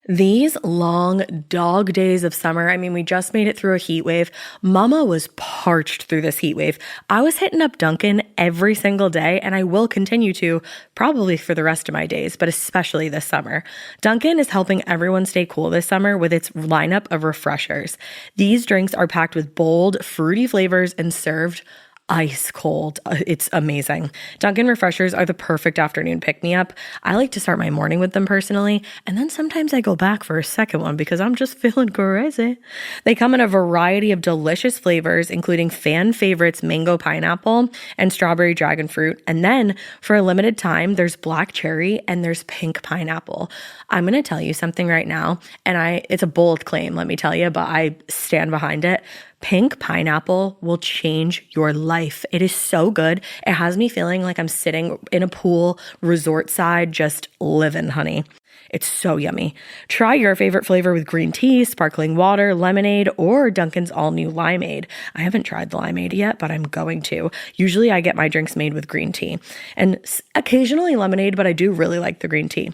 These long dog days of summer, I mean, we just made it through a heat wave. Mama was parched through this heat wave. I was hitting up Dunkin' every single day, and I will continue to probably for the rest of my days, but especially this summer. Dunkin' is helping everyone stay cool this summer with its lineup of refreshers. These drinks are packed with bold, fruity flavors and served ice cold. It's amazing. Dunkin' refreshers are the perfect afternoon pick-me-up. I like to start my morning with them personally, and then sometimes I go back for a second one because I'm just feeling crazy. They come in a variety of delicious flavors, including fan favorites mango pineapple and strawberry dragon fruit. And then for a limited time, there's black cherry and there's pink pineapple. I'm going to tell you something right now, and it's a bold claim, let me tell you, but I stand behind it. Pink pineapple will change your life. It is so good. It has me feeling like I'm sitting in a pool, resort side, just living, honey. It's so yummy. Try your favorite flavor with green tea, sparkling water, lemonade, or Dunkin's all-new limeade. I haven't tried the limeade yet, but I'm going to. Usually I get my drinks made with green tea and occasionally lemonade, but I do really like the green tea.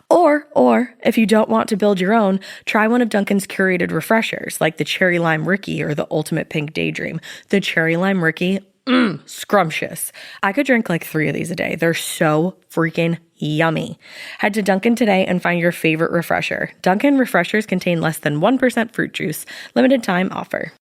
Or if you don't want to build your own, try one of Dunkin's curated refreshers like the Cherry Lime Ricky or the Ultimate Pink Daydream. The Cherry Lime Ricky, scrumptious. I could drink like 3 of these a day. They're so freaking yummy. Head to Dunkin' today and find your favorite refresher. Dunkin' refreshers contain less than 1% fruit juice. Limited time offer.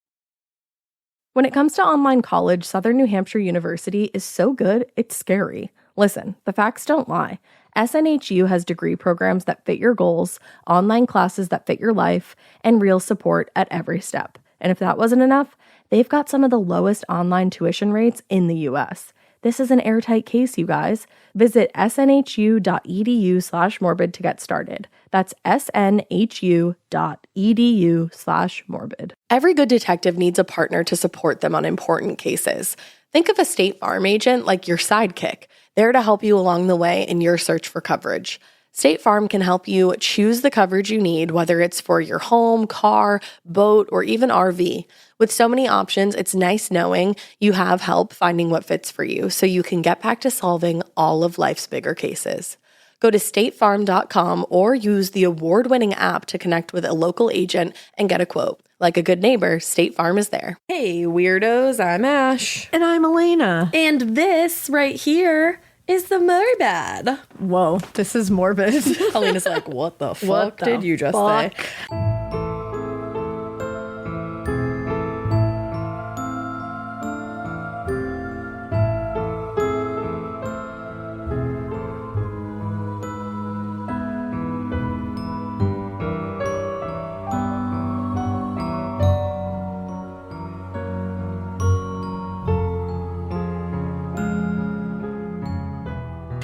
When it comes to online college, Southern New Hampshire University is so good, it's scary. Listen, the facts don't lie. SNHU has degree programs that fit your goals, online classes that fit your life, and real support at every step. And if that wasn't enough, they've got some of the lowest online tuition rates in the U.S. This is an airtight case, you guys. Visit snhu.edu/morbid to get started. That's snhu.edu/morbid. Every good detective needs a partner to support them on important cases. Think of a State Farm agent like your sidekick, there to help you along the way in your search for coverage. State Farm can help you choose the coverage you need, whether it's for your home, car, boat, or even RV. With so many options, it's nice knowing you have help finding what fits for you so you can get back to solving all of life's bigger cases. Go to statefarm.com or use the award-winning app to connect with a local agent and get a quote. Like a good neighbor, State Farm is there. Hey, weirdos, I'm Ash. And I'm Alaina. And this right here is the Morbid. Whoa, this is morbid. Alaina's like, what the fuck did you just say?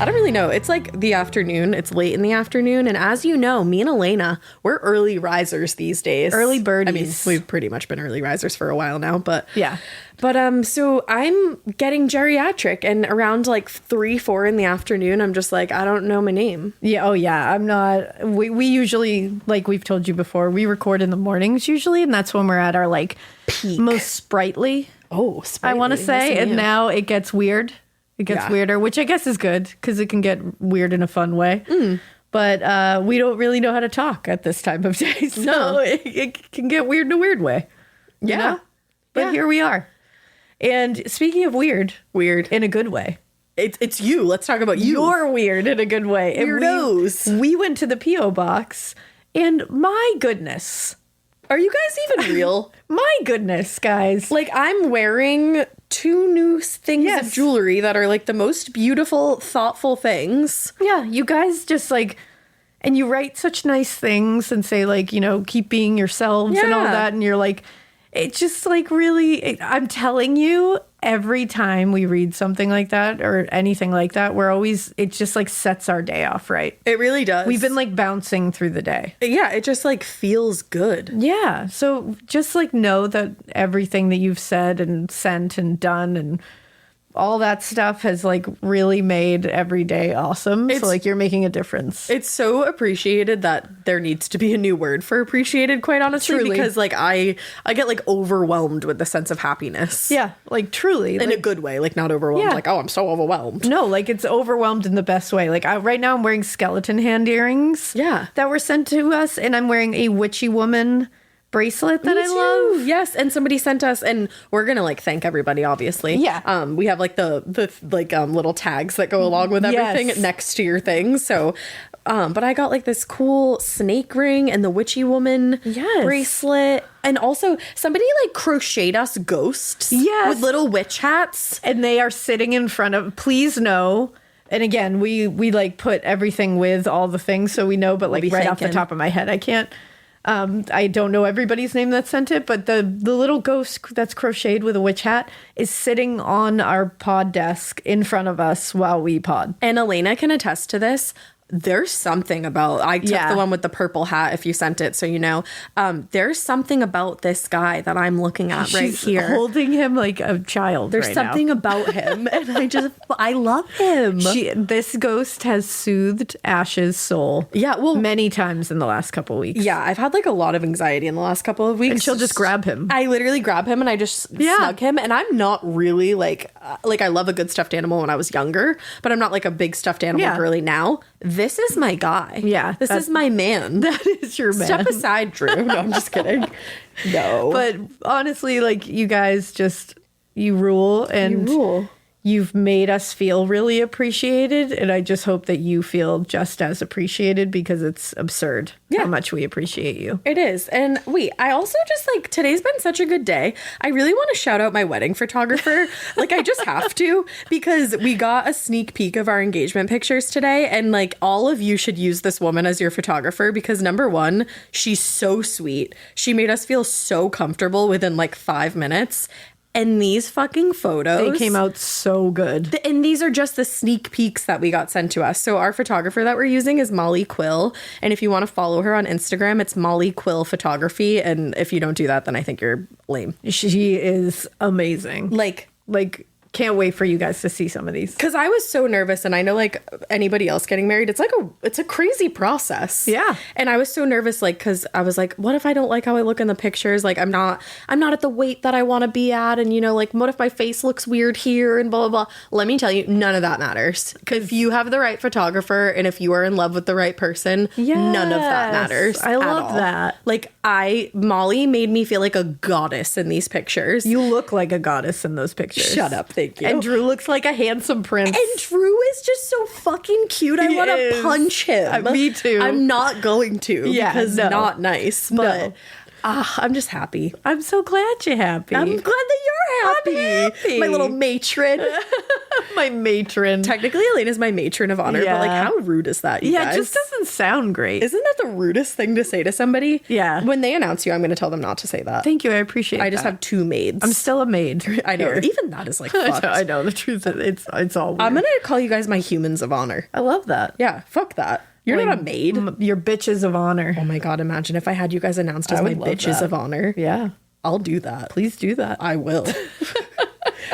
I don't really know. It's like the afternoon. It's late in the afternoon. And as you know, me and Alaina, we're early risers these days. Early birdies. I mean, we've pretty much been early risers for a while now, but yeah. But so I'm getting geriatric, and around like 3-4 in the afternoon, I'm just like, I don't know my name. Yeah. Oh yeah. I'm not. We usually, like we've told you before, we record in the mornings usually, and that's when we're at our like peak, most sprightly. Oh, sprightly. I want to say, and now it gets weird. It gets weirder, which I guess is good because it can get weird in a fun way. But we don't really know how to talk at this time of day. So it can get weird in a weird way. Yeah. You know? But here we are. And speaking of weird in a good way. It's you. Let's talk about you. You're weird in a good way. Weirdos. We went to the P.O. box and my goodness. Are you guys even real? My goodness, guys. Like, I'm wearing 2 new things of jewelry that are like the most beautiful, thoughtful things. Yeah, you guys just like, and you write such nice things and say like, you know, keep being yourselves and all that. And you're like, it's just like really, I'm telling you, every time we read something like that or anything like that, it just like sets our day off, right? It really does. We've been like bouncing through the day. Yeah, it just like feels good. Yeah. So just like know that everything that you've said and sent and done and all that stuff has like really made every day awesome. So like you're making a difference. It's so appreciated that there needs to be a new word for appreciated, quite honestly. Truly. Because like I get like overwhelmed with the sense of happiness. Yeah, like truly. In a good way, like not overwhelmed. Like, oh, I'm so overwhelmed. No, like it's overwhelmed in the best way. Like right now I'm wearing skeleton hand earrings. Yeah. That were sent to us, and I'm wearing a witchy woman bracelet that I love. Yes, and somebody sent us, and we're gonna like thank everybody, obviously. Yeah. We have like the little tags that go along with everything next to your thing. So but I got like this cool snake ring and the witchy woman bracelet. And also somebody like crocheted us ghosts with little witch hats. And they are sitting in front of, please know. And again, we like put everything with all the things so we know, but like right off the top of my head, I can't. I don't know everybody's name that sent it, but the little ghost that's crocheted with a witch hat is sitting on our pod desk in front of us while we pod. And Alaina can attest to this. There's something about, I took the one with the purple hat, if you sent it, so you know. There's something about this guy that I'm looking at right here. Holding him like a child. There's something about him, and I love him. This ghost has soothed Ash's soul. Yeah, well, many times in the last couple of weeks. Yeah, I've had like a lot of anxiety in the last couple of weeks. And she'll just grab him. I literally grab him and I just snug him. And I'm not really like I love a good stuffed animal when I was younger, but I'm not like a big stuffed animal girly now. This is my guy. Yeah. This is my man. That is your man. Step aside, Drew. No, I'm just kidding. No. But honestly, like you guys you rule, and you've made us feel really appreciated. And I just hope that you feel just as appreciated, because it's absurd how much we appreciate you. It is. And I also just like, today's been such a good day. I really want to shout out my wedding photographer. Like I just have to, because we got a sneak peek of our engagement pictures today. And like all of you should use this woman as your photographer, because number one, she's so sweet. She made us feel so comfortable within like 5 minutes. And these fucking photos, they came out so good. And these are just the sneak peeks that we got sent to us. So our photographer that we're using is Molly Quill. And if you want to follow her on Instagram, it's Molly Quill Photography. And if you don't do that, then I think you're lame. She is amazing. Like can't wait for you guys to see some of these. Because I was so nervous, and I know like anybody else getting married, it's a crazy process. Yeah. And I was so nervous, like, because I was like, what if I don't like how I look in the pictures? Like I'm not at the weight that I want to be at, and you know, like what if my face looks weird here and blah blah blah. Let me tell you, none of that matters. If you have the right photographer and if you are in love with the right person, none of that matters. I love that. Like Molly made me feel like a goddess in these pictures. You look like a goddess in those pictures. Shut up. Thank you. And Drew looks like a handsome prince. And Drew is just so fucking cute. I want to punch him. Me too. I'm not going to, because not nice. But I'm just happy. I'm so glad you're happy. I'm glad that you're happy. I'm happy. My little matron. My matron. Technically, Alaina's my matron of honor, but like, how rude is that, you guys? It just doesn't sound great. Isn't that the rudest thing to say to somebody? Yeah. When they announce you, I'm going to tell them not to say that. Thank you. I appreciate it. I just have 2 maids. I'm still a maid. I know. Even that is like fucked. I know. The truth is, it's all weird. I'm going to call you guys my humans of honor. I love that. Yeah. Fuck that. You're not a maid. You're bitches of honor. Oh my God. Imagine if I had you guys announced as my bitches of honor. Yeah. I'll do that. Please do that. I will.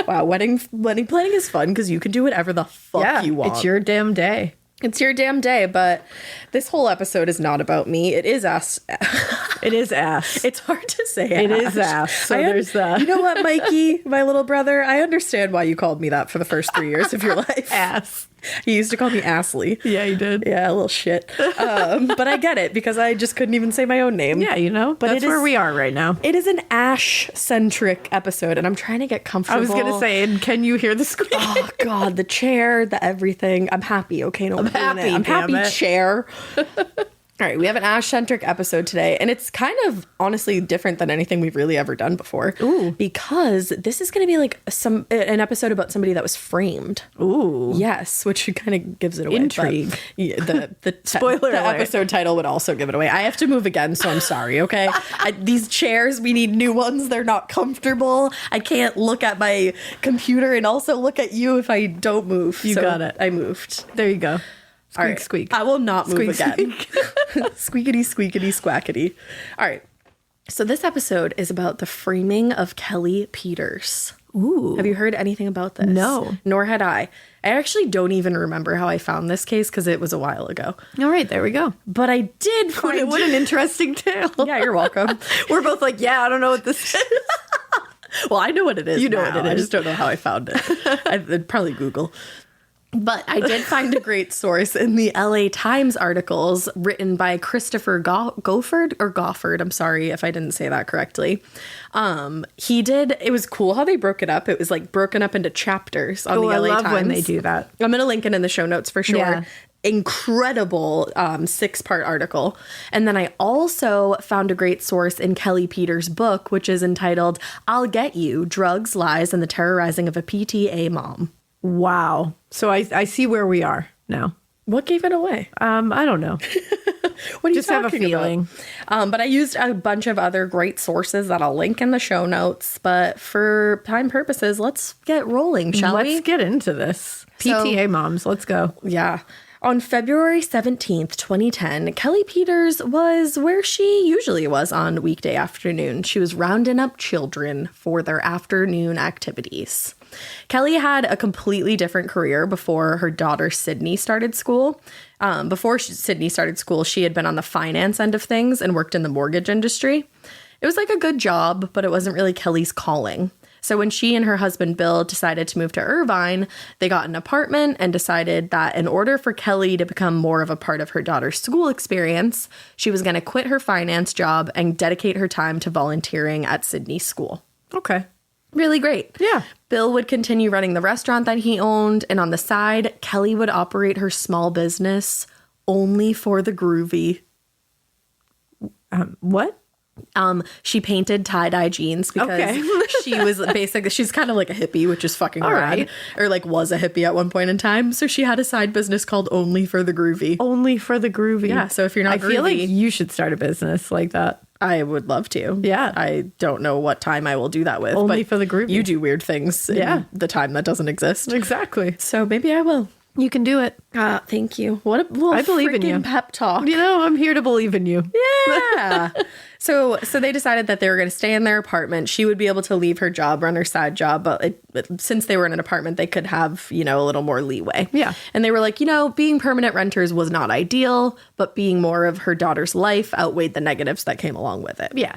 Wow. Wedding planning is fun because you can do whatever the fuck you want. It's your damn day. It's your damn day, but this whole episode is not about me. It is ass. It is ass. It's hard to say. It is ass. So there's that. You know what, Mikie, my little brother? I understand why you called me that for the first 3 years of your life. Ass. He used to call me Astley. Yeah, he did. Yeah, a little shit. But I get it because I just couldn't even say my own name. Yeah, you know, but that's where we are right now. It is an Ash-centric episode, and I'm trying to get comfortable. I was going to say, and can you hear the squeak? Oh, God, the chair, the everything. I'm happy, okay? No, I'm happy. I'm happy, chair. All right, we have an Ash-centric episode today, and it's kind of honestly different than anything we've really ever done before. Ooh. Because this is going to be like an episode about somebody that was framed. Ooh. Yes, which kind of gives it away. Intrigue. Yeah, the Spoiler the alert. episode title would also give it away. I have to move again, so I'm sorry, okay? These chairs, we need new ones. They're not comfortable. I can't look at my computer and also look at you if I don't move. You got it. I moved. There you go. Squeak, All right. squeak. I will not move Squeak, again. Squeakity, squeakity, squackity. All right. So this episode is about the framing of Kelli Peters. Ooh. Have you heard anything about this? No. Nor had I. I actually don't even remember how I found this case because it was a while ago. All right, there we go. But I did find What an interesting tale. Yeah, you're welcome. We're both like, yeah, I don't know what this is. Well, I know what it is. You know now. what it is. I just don't know how I found it. I'd probably Google. But I did find a great source in the LA Times articles written by Christopher Gofford. I'm sorry if I didn't say that correctly. It was cool how they broke it up. It was like broken up into chapters on the LA Times. I love when they do that. I'm going to link it in the show notes for sure. Yeah. Incredible 6-part article. And then I also found a great source in Kelli Peters' book, which is entitled I'll Get You, Drugs, Lies, and the Terrorizing of a PTA Mom. Wow. So I see where we are now. What gave it away? I don't know. What do you just have a feeling? But I used a bunch of other great sources that I'll link in the show notes. But for time purposes, let's get rolling, shall we? Let's get into this. PTA moms, let's go. Yeah. On February 17th, 2010, Kelli Peters was where she usually was on weekday afternoon. She was rounding up children for their afternoon activities. Kelli had a completely different career before her daughter Sydney started school. Sydney started school, she had been on the finance end of things and worked in the mortgage industry. It was like a good job, but it wasn't really Kelli's calling. So when she and her husband Bill decided to move to Irvine, they got an apartment and decided that in order for Kelli to become more of a part of her daughter's school experience, she was going to quit her finance job and dedicate her time to volunteering at Sydney's school. Okay. Really great. Yeah. Bill would continue running the restaurant that he owned, and on the side, Kelli would operate her small business only for the groovy. What? She painted tie-dye jeans because she was basically, she's kind of like a hippie, which is fucking rad. Right. Or like was a hippie at one point in time. So she had a side business called Only for the Groovy. Only for the groovy. Yeah, so if you're not I groovy, feel like you should start a business like that. I would love to. Yeah. I don't know what time I will do that with. Only but for the groovy. You do weird things in the time that doesn't exist. Exactly. So maybe I will. You can do it. Thank you. What a little I believe in you. pep talk. You know, I'm here to believe in you. Yeah. So they decided that they were going to stay in their apartment. She would be able to leave her job, run her side job. But since they were in an apartment, they could have, a little more leeway. Yeah. And they were like, being permanent renters was not ideal, but being more of her daughter's life outweighed the negatives that came along with it. Yeah.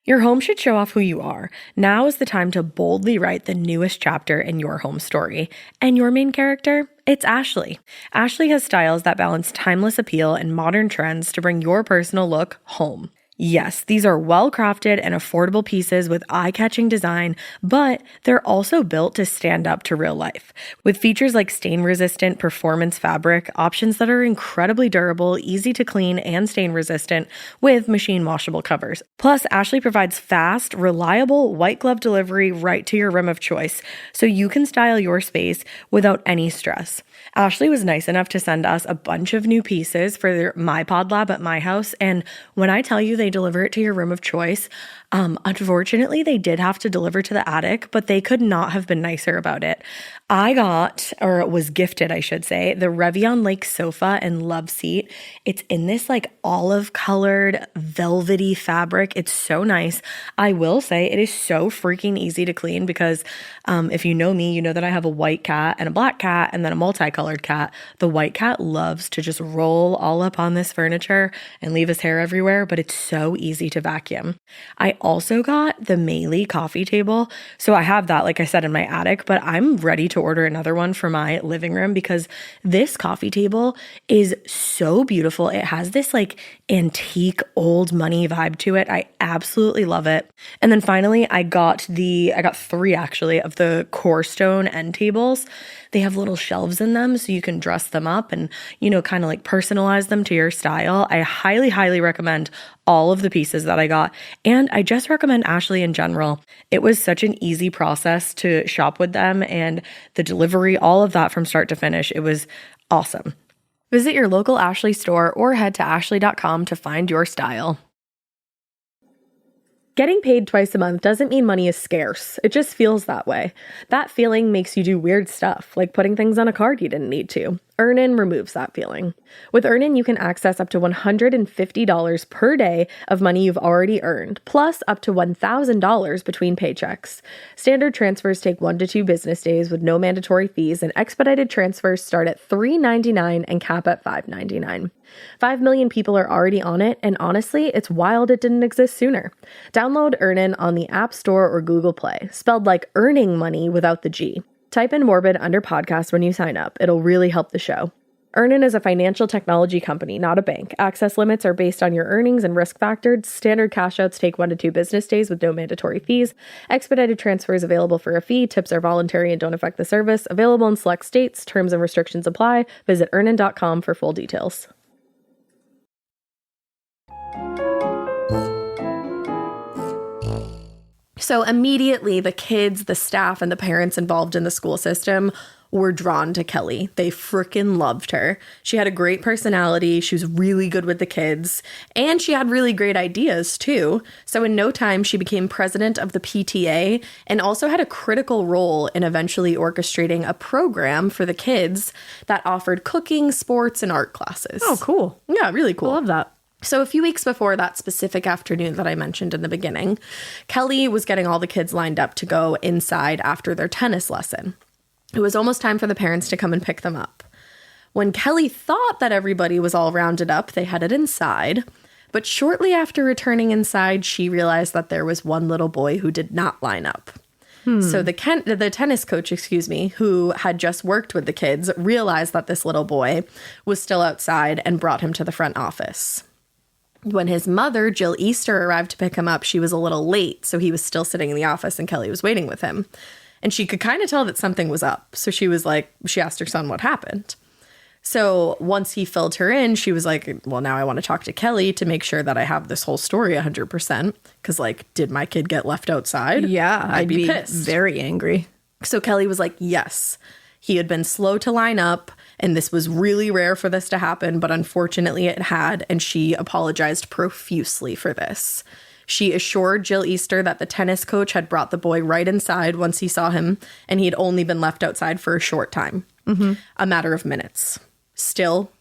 Your home should show off who you are. Now is the time to boldly write the newest chapter in your home story. And your main character? It's Ashley. Ashley has styles that balance timeless appeal and modern trends to bring your personal look home. Yes, these are well-crafted and affordable pieces with eye-catching design, but they're also built to stand up to real life. With features like stain-resistant performance fabric, options that are incredibly durable, easy to clean, and stain-resistant with machine-washable covers. Plus, Ashley provides fast, reliable, white-glove delivery right to your room of choice, so you can style your space without any stress. Ashley was nice enough to send us a bunch of new pieces for my pod lab at my house, and when I tell you they deliver it to your room of choice, unfortunately, they did have to deliver to the attic, but they could not have been nicer about it. I got, or was gifted, I should say, the Revion Lake sofa and love seat. It's in this like olive-colored velvety fabric. It's so nice. I will say it is so freaking easy to clean because if you know me, you know that I have a white cat and a black cat and then a multicolored cat. The white cat loves to just roll all up on this furniture and leave his hair everywhere, but it's so easy to vacuum. I also got the Meili coffee table. So I have that, like I said, in my attic, but I'm ready to order another one for my living room because this coffee table is so beautiful. It has this like antique old money vibe to it. I absolutely love it. And then finally, I got 3 actually of the core stone end tables. They have little shelves in them so you can dress them up and, kind of like personalize them to your style. I highly, highly recommend all of the pieces that I got. And I just recommend Ashley in general. It was such an easy process to shop with them and the delivery, all of that from start to finish. It was awesome. Visit your local Ashley store or head to ashley.com to find your style. Getting paid twice a month doesn't mean money is scarce. It just feels that way. That feeling makes you do weird stuff, like putting things on a card you didn't need to. Earnin removes that feeling. With Earnin, you can access up to $150 per day of money you've already earned, plus up to $1,000 between paychecks. Standard transfers take 1 to 2 business days with no mandatory fees, and expedited transfers start at $3.99 and cap at $5.99. 5 million people are already on it, and honestly, it's wild it didn't exist sooner. Download Earnin on the App Store or Google Play, spelled like earning money without the G. Type in Morbid under podcast when you sign up. It'll really help the show. Earnin is a financial technology company, not a bank. Access limits are based on your earnings and risk factors. Standard cash outs take 1 to 2 business days with no mandatory fees. Expedited transfers available for a fee. Tips are voluntary and don't affect the service. Available in select states. Terms and restrictions apply. Visit earnin.com for full details. So immediately, the kids, the staff, and the parents involved in the school system were drawn to Kelley. They freaking loved her. She had a great personality. She was really good with the kids, and she had really great ideas too. So in no time, she became president of the PTA and also had a critical role in eventually orchestrating a program for the kids that offered cooking, sports, and art classes. Oh, cool. Yeah, really cool. I love that. So a few weeks before that specific afternoon that I mentioned in the beginning, Kelley was getting all the kids lined up to go inside after their tennis lesson. It was almost time for the parents to come and pick them up. When Kelley thought that everybody was all rounded up, they headed inside. But shortly after returning inside, she realized that there was one little boy who did not line up. So the tennis coach, who had just worked with the kids, realized that this little boy was still outside and brought him to the front office. When his mother, Jill Easter, arrived to pick him up, she was a little late, so he was still sitting in the office and Kelley was waiting with him. And she could kind of tell that something was up. So she asked her son what happened. So once he filled her in, she was like, well, now I want to talk to Kelley to make sure that I have this whole story 100%. Because, did my kid get left outside? Yeah, I'd be pissed. Very angry. So Kelley was like, yes. He had been slow to line up, and this was really rare for this to happen, but unfortunately it had, and she apologized profusely for this. She assured Jill Easter that the tennis coach had brought the boy right inside once he saw him, and he had only been left outside for a short time, a matter of minutes. Still,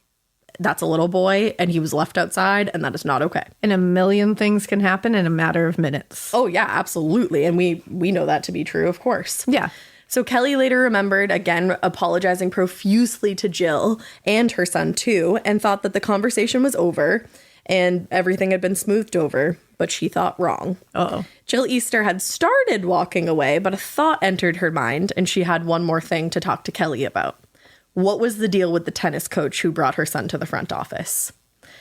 that's a little boy, and he was left outside, and that is not okay. And a million things can happen in a matter of minutes. Oh, yeah, absolutely. And we know that to be true, of course. Yeah. So Kelley later remembered, again, apologizing profusely to Jill and her son, too, and thought that the conversation was over and everything had been smoothed over, but she thought wrong. Uh-oh. Jill Easter had started walking away, but a thought entered her mind, and she had one more thing to talk to Kelley about. What was the deal with the tennis coach who brought her son to the front office?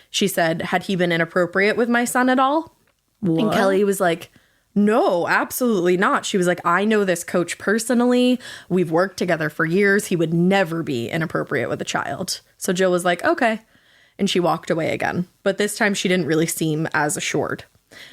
She said, had he been inappropriate with my son at all? What? And Kelley was like, no, absolutely not. She was like, I know this coach personally. We've worked together for years. He would never be inappropriate with a child. So Jill was like, okay. And she walked away again. But this time she didn't really seem as assured.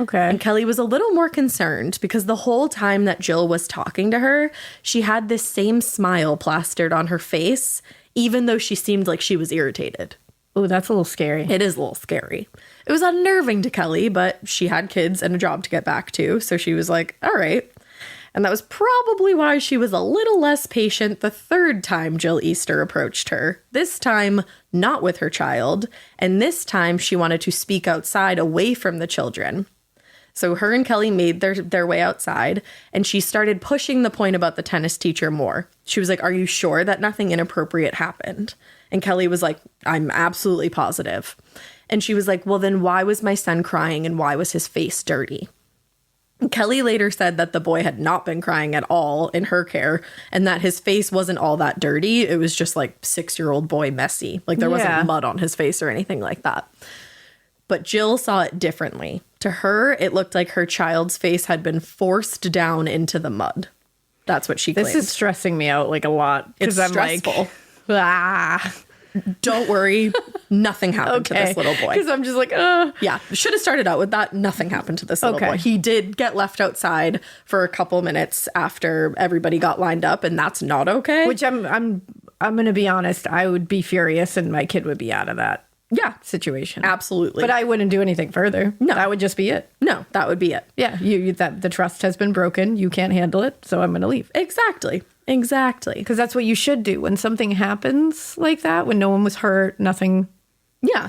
Okay. And Kelley was a little more concerned because the whole time that Jill was talking to her, she had this same smile plastered on her face, even though she seemed like she was irritated. Oh, that's a little scary. It is a little scary. It was unnerving to Kelley, but she had kids and a job to get back to, so she was like, all right. And that was probably why she was a little less patient the third time Jill Easter approached her. This time, not with her child, and this time she wanted to speak outside away from the children. So her and Kelley made their way outside, and she started pushing the point about the tennis teacher more. She was like, are you sure that nothing inappropriate happened? And Kelley was like, I'm absolutely positive. And she was like, well, then why was my son crying and why was his face dirty? And Kelley later said that the boy had not been crying at all in her care and that his face wasn't all that dirty. It was just 6-year-old boy messy. There wasn't mud on his face or anything like that. But Jill saw it differently. To her, it looked like her child's face had been forced down into the mud. That's what she claimed. This is stressing me out a lot. It's stressful. Don't worry. Nothing happened to this little boy. Because I'm just like, ugh. Yeah. Should have started out with that. Nothing happened to this little boy. He did get left outside for a couple minutes after everybody got lined up, and that's not okay. Which I'm going to be honest, I would be furious and my kid would be out of that situation. Absolutely. But I wouldn't do anything further. No. That would just be it. No, that would be it. Yeah. That the trust has been broken. You can't handle it. So I'm going to leave. Exactly. Exactly. Because that's what you should do when something happens like that, when no one was hurt, nothing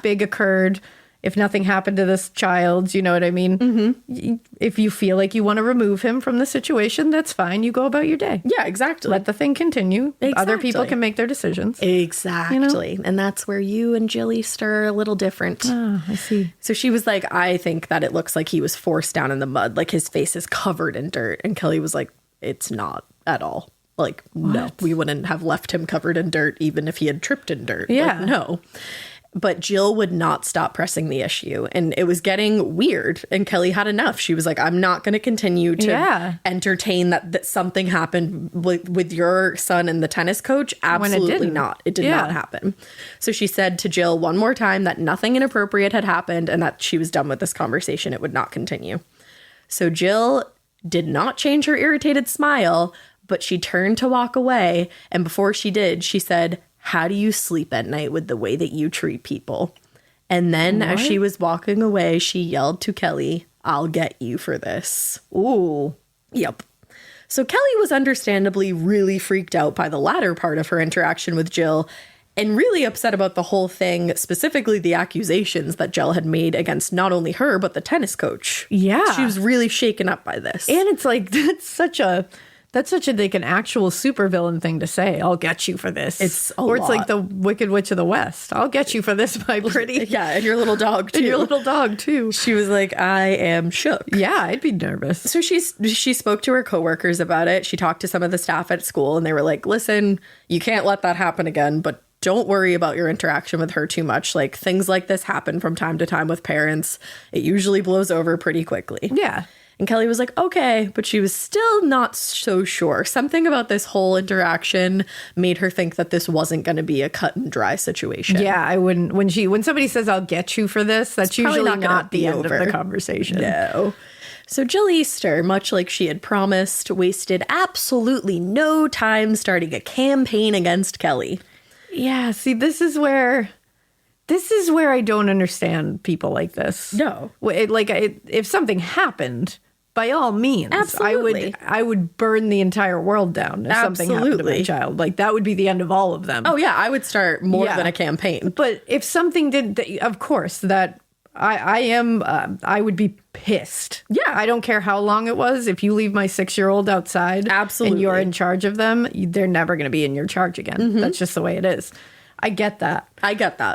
big occurred. If nothing happened to this child, you know what I mean? Mm-hmm. If you feel like you want to remove him from the situation, that's fine. You go about your day. Yeah, exactly. Let the thing continue. Exactly. Other people can make their decisions. Exactly. And that's where you and Jill Easter are a little different. Oh, I see. So she was like, I think that it looks like he was forced down in the mud. Like his face is covered in dirt. And Kelley was like, it's not at all. Like, no, we wouldn't have left him covered in dirt even if he had tripped in dirt. Yeah. Like, no. But Jill would not stop pressing the issue. And it was getting weird. And Kelley had enough. She was like, I'm not going to continue to entertain that something happened with your son and the tennis coach. Absolutely not. It did not happen. So she said to Jill one more time that nothing inappropriate had happened and that she was done with this conversation. It would not continue. So Jill did not change her irritated smile, but she turned to walk away. And before she did, she said, how do you sleep at night with the way that you treat people? And then as she was walking away, she yelled to Kelley, I'll get you for this. Ooh. Yep. So Kelley was understandably really freaked out by the latter part of her interaction with Jill and really upset about the whole thing, specifically the accusations that Jill had made against not only her, but the tennis coach. Yeah. She was really shaken up by this. And it's like, that's such a like an actual supervillain thing to say. I'll get you for this. It's like the Wicked Witch of the West. I'll get you for this, my pretty. Yeah, and your little dog too. And your little dog too. She was like, I am shook. Yeah, I'd be nervous. So she spoke to her coworkers about it. She talked to some of the staff at school and they were like, listen, you can't let that happen again, but don't worry about your interaction with her too much. Like things like this happen from time to time with parents. It usually blows over pretty quickly. Yeah. And Kelley was like, okay, but she was still not so sure. Something about this whole interaction made her think that this wasn't going to be a cut and dry situation. Yeah, I wouldn't. When somebody says, I'll get you for this, that's usually not the end of the conversation. No. So Jill Easter, much like she had promised, wasted absolutely no time starting a campaign against Kelley. Yeah, see, this is where I don't understand people like this. No. If something happened, by all means, absolutely. I would burn the entire world down if something happened to my child. Like, that would be the end of all of them. Oh, yeah, I would start more than a campaign. But if something did, of course, that I would be pissed. Yeah. I don't care how long it was. If you leave my 6-year-old outside absolutely. And you're in charge of them, they're never going to be in your charge again. Mm-hmm. That's just the way it is. I get that.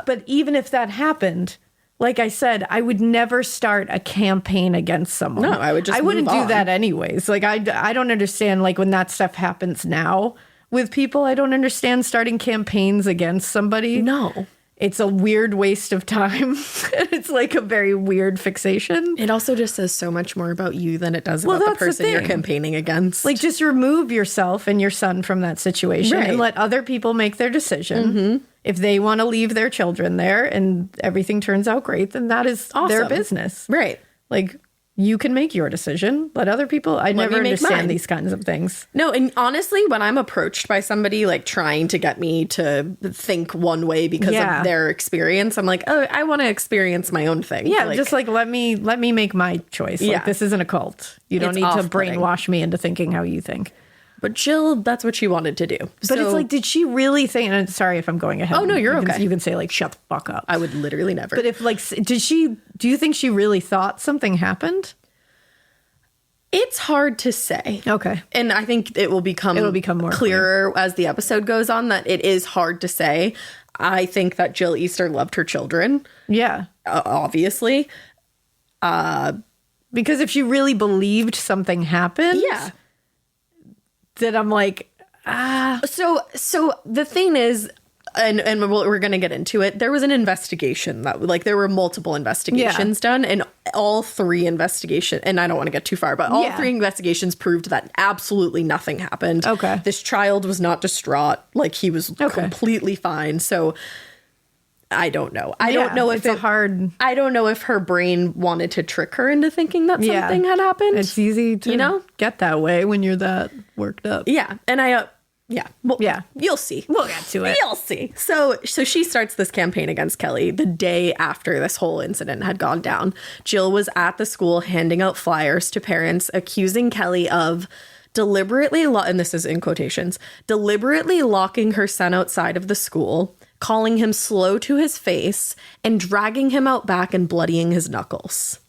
But even if that happened, like I said, I would never start a campaign against someone. No, I wouldn't do that anyways. Like, I don't understand, like, when that stuff happens now with people, I don't understand starting campaigns against somebody. No. It's a weird waste of time. It's like a very weird fixation. It also just says so much more about you than it does about the person you're campaigning against. Like, just remove yourself and your son from that situation and let other people make their decision. Mm-hmm. If they want to leave their children there and everything turns out great, then that is their business. Right. Like, you can make your decision. Let other people. I never understand these kinds of things. No, and honestly, when I'm approached by somebody like trying to get me to think one way because of their experience, I'm like, oh, I want to experience my own thing. Yeah, just like let me make my choice. Like, this isn't a cult. You don't need to brainwash me into thinking how you think. But Jill, that's what she wanted to do. But it's like, did she really think, and sorry if I'm going ahead. Oh, no, you're okay. You can say, like, shut the fuck up. I would literally never. But if, like, do you think she really thought something happened? It's hard to say. Okay. And I think it'll become more clearer as the episode goes on that it is hard to say. I think that Jill Easter loved her children. Yeah. Obviously. Because if she really believed something happened. Yeah. Then I'm like, So the thing is, and we're going to get into it. There was an investigation there were multiple investigations done, and all three investigations, and I don't want to get too far, but all three investigations proved that absolutely nothing happened. Okay. This child was not distraught. Like, he was completely fine. So I don't know. I don't know if I don't know if her brain wanted to trick her into thinking that something had happened. It's easy to get that way when you're that worked up. Yeah. And you'll see. We'll get to it. You'll see. So she starts this campaign against Kelley the day after this whole incident had gone down. Jill was at the school handing out flyers to parents accusing Kelley of and this is in quotations, deliberately locking her son outside of the school, calling him slow to his face, and dragging him out back and bloodying his knuckles.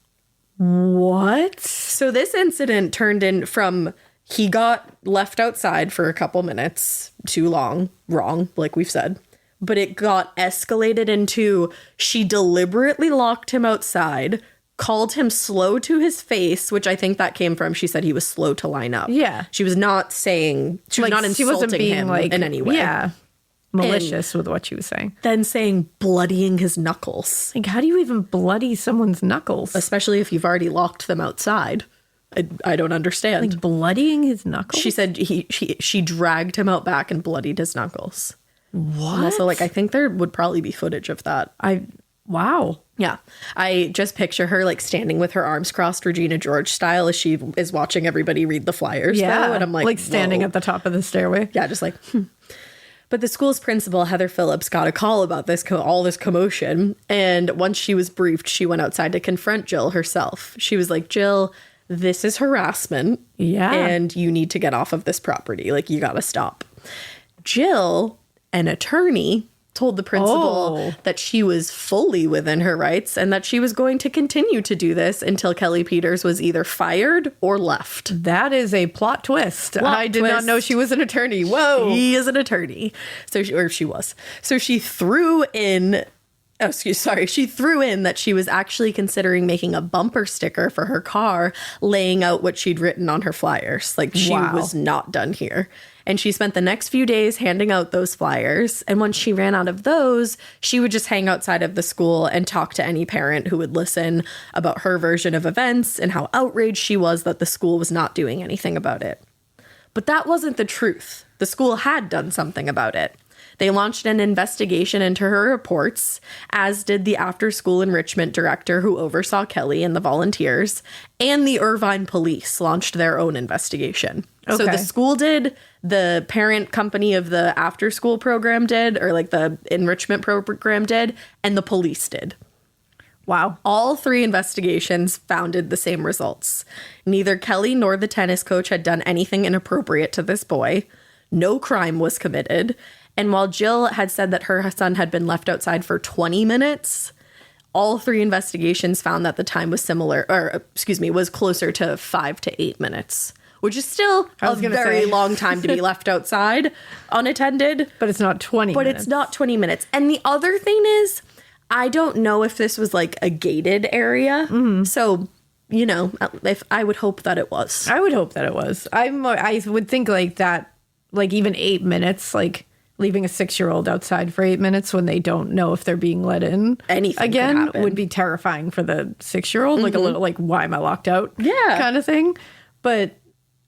What? So this incident turned in from he got left outside for a couple minutes, too long, wrong, like we've said. But it got escalated into she deliberately locked him outside, called him slow to his face, which I think that came from she said he was slow to line up. Yeah. She was not saying, she was not insulting him in any way. Yeah. Malicious with what she was saying. Then saying bloodying his knuckles. Like, how do you even bloody someone's knuckles? Especially if you've already locked them outside. I don't understand. Like bloodying his knuckles? She said she dragged him out back and bloodied his knuckles. What? And also, like, I think there would probably be footage of that. Wow. Yeah. I just picture her, like, standing with her arms crossed, Regina George style, as she is watching everybody read the flyers. Yeah. Though, and I'm like standing whoa. at the top of the stairway. Yeah, just like, But the school's principal, Heather Phillips, got a call about this, all this commotion. And once she was briefed, she went outside to confront Jill herself. She was like, Jill, this is harassment. Yeah. And you need to get off of this property. Like, you got to stop. Jill, an attorney, told the principal that she was fully within her rights and that she was going to continue to do this until Kelli Peters was either fired or left. That is a plot twist. I did not know she was an attorney. Whoa. She is an attorney. She was. So she threw in... she threw in that she was actually considering making a bumper sticker for her car, laying out what she'd written on her flyers. Like, she was not done here. And she spent the next few days handing out those flyers. And once she ran out of those, she would just hang outside of the school and talk to any parent who would listen about her version of events and how outraged she was that the school was not doing anything about it. But that wasn't the truth. The school had done something about it. They launched an investigation into her reports, as did the after-school enrichment director who oversaw Kelley and the volunteers, and the Irvine police launched their own investigation. Okay. So the school did, the parent company of the after-school program did, or like the enrichment program did, and the police did. Wow. All three investigations founded the same results. Neither Kelley nor the tennis coach had done anything inappropriate to this boy. No crime was committed. And while Jill had said that her son had been left outside for 20 minutes, all three investigations found that the time was was closer to 5 to 8 minutes, which is still a very long time to be left outside unattended. But it's not 20 minutes. But it's not 20 minutes. And the other thing is, I don't know if this was like a gated area. Mm-hmm. So, you know, if I would hope that it was. I would hope that it was. I would think like that, like even 8 minutes, like leaving a 6-year-old outside for 8 minutes when they don't know if they're being let in anything again would be terrifying for the 6-year-old. Mm-hmm. Like a little like, why am I locked out? Yeah. Kind of thing. But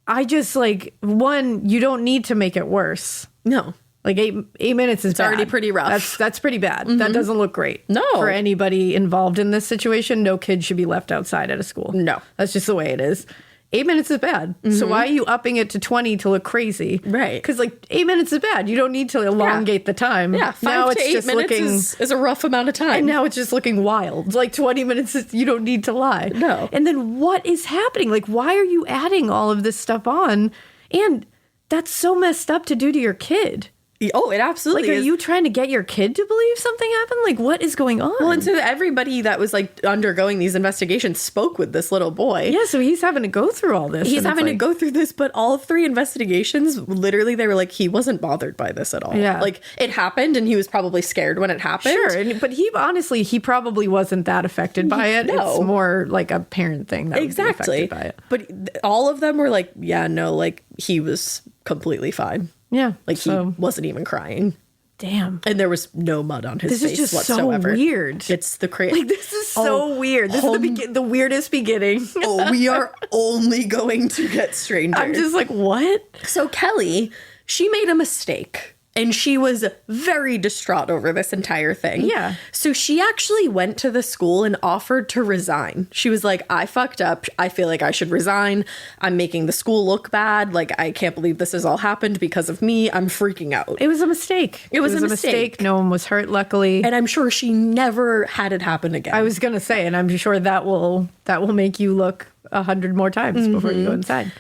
I just like, one, you don't need to make it worse. No. Like 8 minutes is already pretty rough. That's pretty bad. Mm-hmm. That doesn't look great. No. For anybody involved in this situation, no kid should be left outside at a school. No. That's just the way it is. 8 minutes is bad. Mm-hmm. So why are you upping it to 20 to look crazy? Right. Because like 8 minutes is bad. You don't need to elongate the time. Yeah. 5 to 8 minutes is a rough amount of time. And now it's just looking wild. Like 20 minutes, you don't need to lie. No. And then what is happening? Like, why are you adding all of this stuff on? And that's so messed up to do to your kid. Oh, it absolutely is. Like, are you trying to get your kid to believe something happened? Like, what is going on? Well, and so everybody that was, like, undergoing these investigations spoke with this little boy. Yeah, so he's having to go through all this. He's having to go through this, but all 3 investigations, literally, they were like, he wasn't bothered by this at all. Yeah. Like, it happened, and he was probably scared when it happened. Sure, but he probably wasn't that affected by it. No. It's more like a parent thing that would be affected by it. But all of them were like, yeah, no, like, he was completely fine. Yeah. Like, he wasn't even crying. Damn. And there was no mud on his face whatsoever. This is just so weird. It's the crazy. Like, this is so weird. This is the weirdest beginning. We are only going to get stranger. I'm just like, what? So Kelley, she made a mistake. And she was very distraught over this entire thing. Yeah. So she actually went to the school and offered to resign. She was like, I fucked up. I feel like I should resign. I'm making the school look bad. Like, I can't believe this has all happened because of me. I'm freaking out. It was a mistake. It was a mistake. No one was hurt, luckily. And I'm sure she never had it happen again. I was going to say, and I'm sure that will make you look 100 more times before you go inside.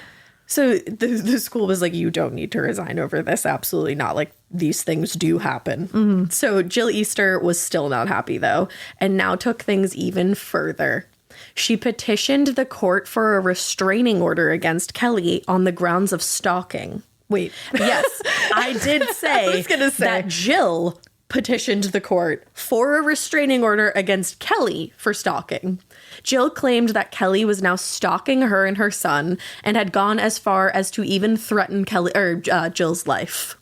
So the school was like, you don't need to resign over this. Absolutely not. Like, these things do happen. So Jill Easter was still not happy, though, and now took things even further. She petitioned the court for a restraining order against Kelley on the grounds of stalking. Wait. Yes, I did say, I was gonna say that Jill petitioned the court for a restraining order against Kelley for stalking. Jill claimed that Kelley was now stalking her and her son and had gone as far as to even threaten Jill's life.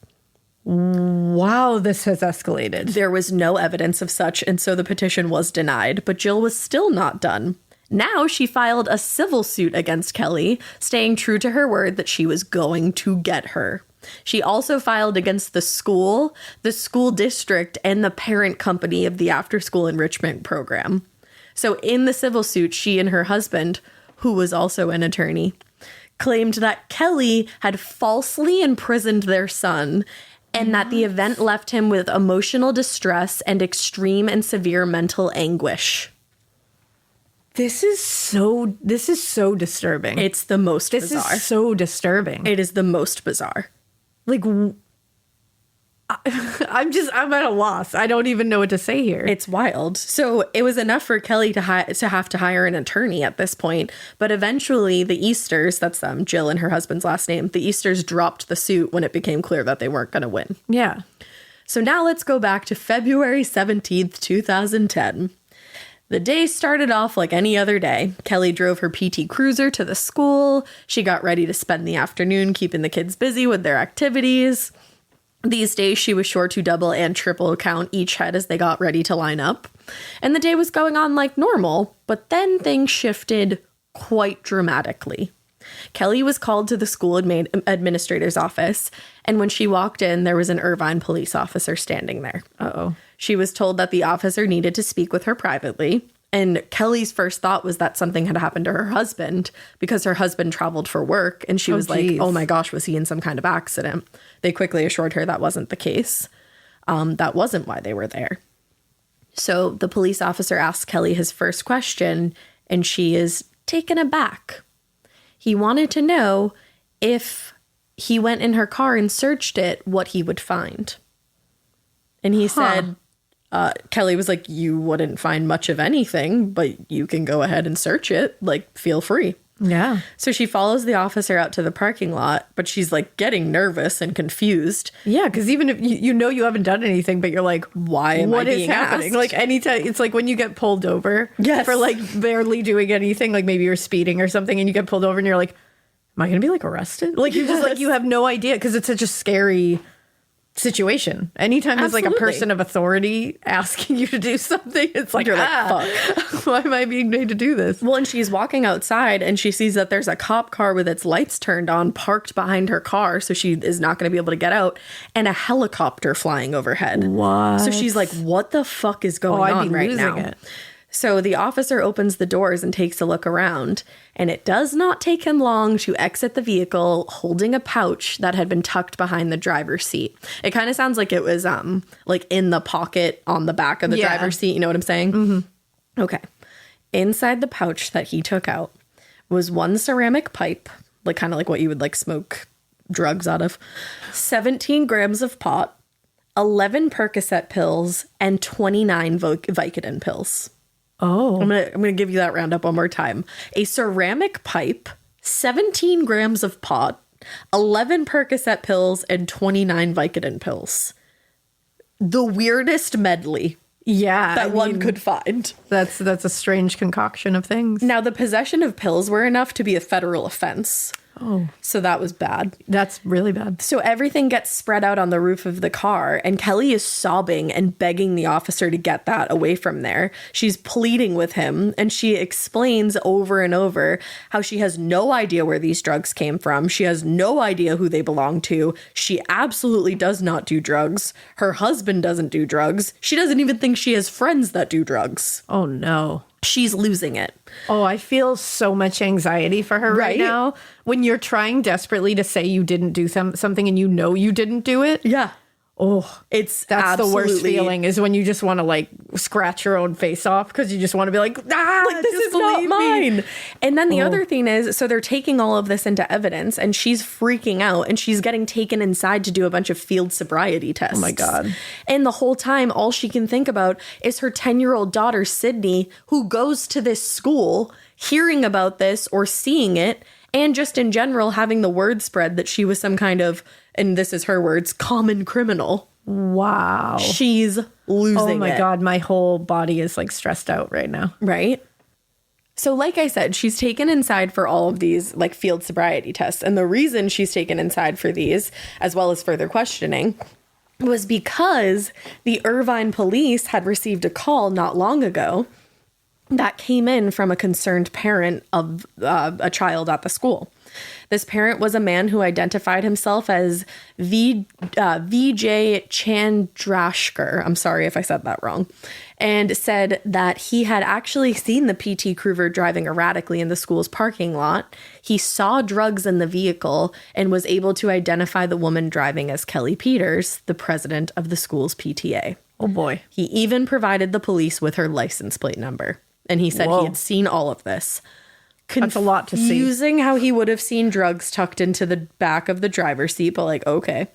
Wow, this has escalated. There was no evidence of such, and so the petition was denied, but Jill was still not done. Now she filed a civil suit against Kelley, staying true to her word that she was going to get her. She also filed against the school district, and the parent company of the after-school enrichment program. So in the civil suit, she and her husband, who was also an attorney, claimed that Kelley had falsely imprisoned their son and that the event left him with emotional distress and extreme and severe mental anguish. This is so disturbing. It's the most bizarre. This is so disturbing. It is the most bizarre. Like, I'm at a loss. I don't even know what to say here. It's wild. So it was enough for Kelley to have to hire an attorney at this point. But eventually the Easters, that's Jill and her husband's last name, the Easters dropped the suit when it became clear that they weren't going to win. Yeah. So now let's go back to February 17th, 2010. The day started off like any other day. Kelley drove her PT Cruiser to the school. She got ready to spend the afternoon keeping the kids busy with their activities. These days, she was sure to double and triple count each head as they got ready to line up. And the day was going on like normal, but then things shifted quite dramatically. Kelley was called to the school administrator's office, and when she walked in, there was an Irvine police officer standing there. Uh-oh. She was told that the officer needed to speak with her privately, and Kelley's first thought was that something had happened to her husband because her husband traveled for work, and she was like, oh my gosh, was he in some kind of accident? They quickly assured her that wasn't the case. That wasn't why they were there. So the police officer asked Kelley his first question, and she is taken aback. He wanted to know if he went in her car and searched it, what he would find. And he said, Kelley was like, you wouldn't find much of anything, but you can go ahead and search it. Like, feel free. Yeah. So she follows the officer out to the parking lot, but she's like getting nervous and confused. Yeah, because even if you know you haven't done anything, but you're like, why am I being happening? asked? Like anytime, it's like when you get pulled over Yes. for like barely doing anything, like maybe you're speeding or something, and you get pulled over and you're like, am I going to be like arrested? Like you're just like, you have no idea because it's such a scary situation. Anytime there's like a person of authority asking you to do something, it's like, you're like, fuck. Why am I being made to do this? Well, and she's walking outside and she sees that there's a cop car with its lights turned on parked behind her car, so she is not going to be able to get out, and a helicopter flying overhead. What? So she's like, what the fuck is going on right now? It. So the officer opens the doors and takes a look around, and it does not take him long to exit the vehicle holding a pouch that had been tucked behind the driver's seat. It kind of sounds like it was like in the pocket on the back of the driver's seat. You know what I'm saying? Mm-hmm. Okay. Inside the pouch that he took out was one ceramic pipe, like kind of like what you would like smoke drugs out of, 17 grams of pot, 11 Percocet pills, and 29 Vicodin pills. Oh. I'm gonna give you that roundup one more time. A ceramic pipe, 17 grams of pot, 11 Percocet pills, and 29 Vicodin pills. The weirdest medley that one could find. That's a strange concoction of things. Now, the possession of pills were enough to be a federal offense. Oh. So that was bad. That's really bad. So everything gets spread out on the roof of the car, and Kelley is sobbing and begging the officer to get that away from there. She's pleading with him, and she explains over and over how she has no idea where these drugs came from. She has no idea who they belong to. She absolutely does not do drugs. Her husband doesn't do drugs. She doesn't even think she has friends that do drugs. Oh, no. She's losing it. Oh, I feel so much anxiety for her right now. When you're trying desperately to say you didn't do something and you know you didn't do it. Yeah. Oh, that's the worst feeling, is when you just want to like scratch your own face off because you just want to be like, this is not mine. And then the other thing is, so they're taking all of this into evidence, and she's freaking out, and she's getting taken inside to do a bunch of field sobriety tests. Oh my God. And the whole time, all she can think about is her 10-year-old daughter, Sydney, who goes to this school, hearing about this or seeing it, and just in general having the word spread that she was some kind of, and this is her words, common criminal. Wow. She's losing it. Oh my God, my whole body is like stressed out right now. Right? So like I said, she's taken inside for all of these like field sobriety tests. And the reason she's taken inside for these, as well as further questioning, was because the Irvine police had received a call not long ago that came in from a concerned parent of a child at the school. This parent was a man who identified himself as Vijay Chandrashkar. I'm sorry if I said that wrong. And said that he had actually seen the PT Cruiser driving erratically in the school's parking lot. He saw drugs in the vehicle and was able to identify the woman driving as Kelli Peters, the president of the school's PTA. Oh boy. He even provided the police with her license plate number. And he said he had seen all of this. That's a lot to see. Confusing how he would have seen drugs tucked into the back of the driver's seat, but like, okay.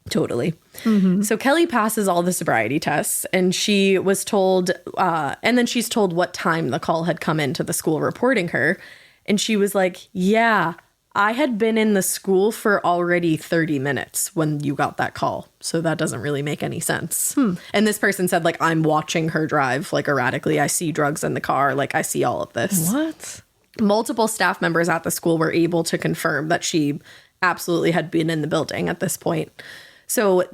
Totally. Mm-hmm. So Kelli passes all the sobriety tests, and she was told, and then she's told what time the call had come into the school reporting her. And she was like, yeah, I had been in the school for already 30 minutes when you got that call. So that doesn't really make any sense. And this person said, like, I'm watching her drive, like, erratically. I see drugs in the car. Like, I see all of this. What? Multiple staff members at the school were able to confirm that she absolutely had been in the building at this point. So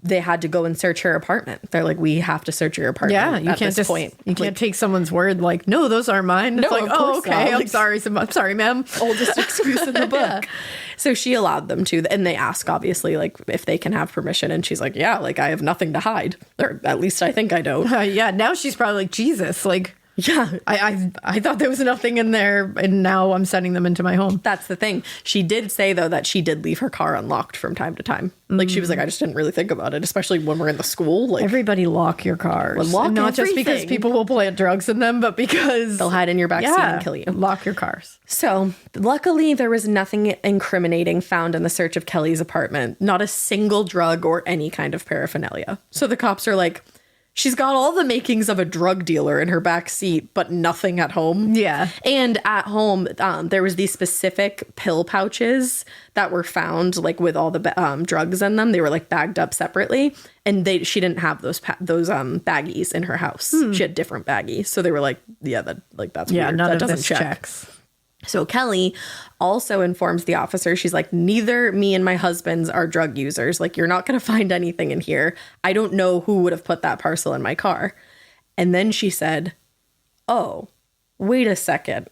they had to go and search her apartment. They're like, we have to search your apartment. Yeah, you can't just you can't take someone's word like, no, those aren't mine. It's like, oh, okay, I'm sorry, ma'am. Oldest excuse in the book. Yeah. So she allowed them to, and they ask, obviously, like, if they can have permission. And she's like, yeah, like, I have nothing to hide. Or at least I think I don't. Yeah, now she's probably like, Jesus, like, yeah, I thought there was nothing in there, and now I'm sending them into my home. That's the thing. She did say, though, that she did leave her car unlocked from time to time. Like, she was like, I just didn't really think about it, especially when we're in the school. Like, everybody lock your cars. Well, lock not everything. Just because people will plant drugs in them, but because they'll hide in your backseat and kill you. Lock your cars. So, luckily, there was nothing incriminating found in the search of Kelly's apartment. Not a single drug or any kind of paraphernalia. So the cops are like, she's got all the makings of a drug dealer in her back seat, but nothing at home. Yeah. And at home, there was these specific pill pouches that were found, like, with all the drugs in them. They were, like, bagged up separately. And she didn't have those baggies in her house. She had different baggies. So they were like, yeah, that's weird. None that of doesn't this check. checks. So Kelli also informs the officer, she's like, neither me and my husband's are drug users. Like, you're not going to find anything in here. I don't know who would have put that parcel in my car. And then she said, oh, wait a second.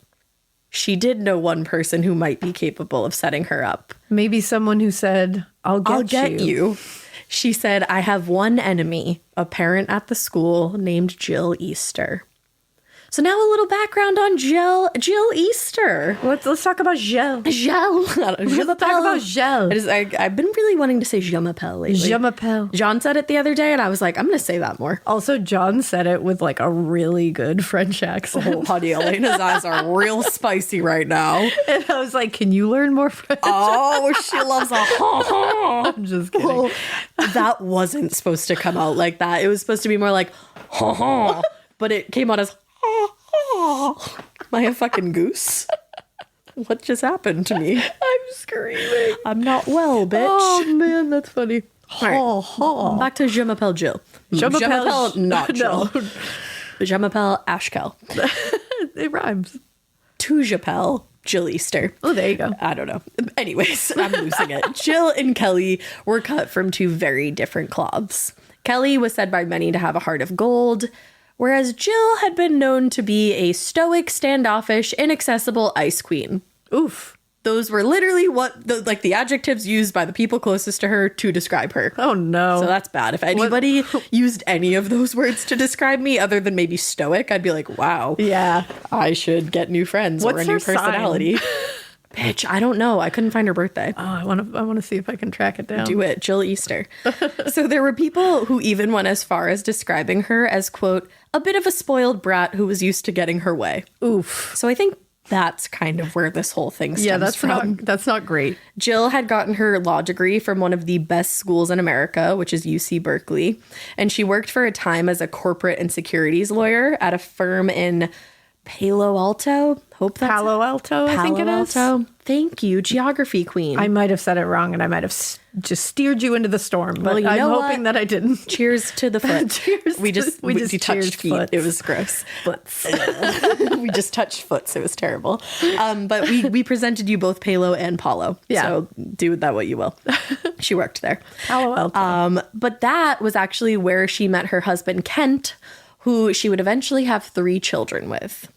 She did know one person who might be capable of setting her up. Maybe someone who said, I'll get you. She said, I have one enemy, a parent at the school named Jill Easter. So now a little background on Jill Easter. Let's talk about Jill. Let's talk about Jill. I've been really wanting to say Je m'appelle lately. Je m'appelle. John said it the other day, and I was like, I'm going to say that more. Also, John said it with like a really good French accent. Oh, honey, Alaina's eyes are real spicy right now. And I was like, can you learn more French? Oh, she loves a ha-ha. I'm just kidding. Well, that wasn't supposed to come out like that. It was supposed to be more like ha-ha. But it came out as am I a fucking goose? What just happened to me? I'm screaming. I'm not well, bitch. Oh, man, that's funny. Right. Back to Je m'appelle Jill. Je m'appelle not Jill. No. Je m'appelle Ashkel. It rhymes. To j'appelle Jill Easter. Oh, there you go. I don't know. Anyways, I'm losing it. Jill and Kelli were cut from two very different cloths. Kelli was said by many to have a heart of gold, whereas Jill had been known to be a stoic, standoffish, inaccessible ice queen. Oof. Those were literally the adjectives used by the people closest to her to describe her. Oh, no. So that's bad. If anybody used any of those words to describe me other than maybe stoic, I'd be like, wow. Yeah. I should get new friends or a new personality. Bitch, I don't know. I couldn't find her birthday. Oh, I want to see if I can track it down. Do it. Jill Easter. So there were people who even went as far as describing her as, quote, a bit of a spoiled brat who was used to getting her way. Oof. So I think that's kind of where this whole thing stems from. That's not great. Jill had gotten her law degree from one of the best schools in America, which is UC Berkeley. And she worked for a time as a corporate and securities lawyer at a firm in Palo Alto. Palo Alto, I think it is. Thank you, geography queen. I might have said it wrong, and I might have just steered you into the storm. But Well, you I'm know hoping what? that I didn't. Cheers to the foot. Cheers. We just cheered touched feet. foots. It was gross. Foots. We just touched foots. It was terrible. But we presented you both Palo and Paulo. Yeah. So do with that what you will. She worked there. Palo Alto. But that was actually where she met her husband, Kent, who she would eventually have 3 children with.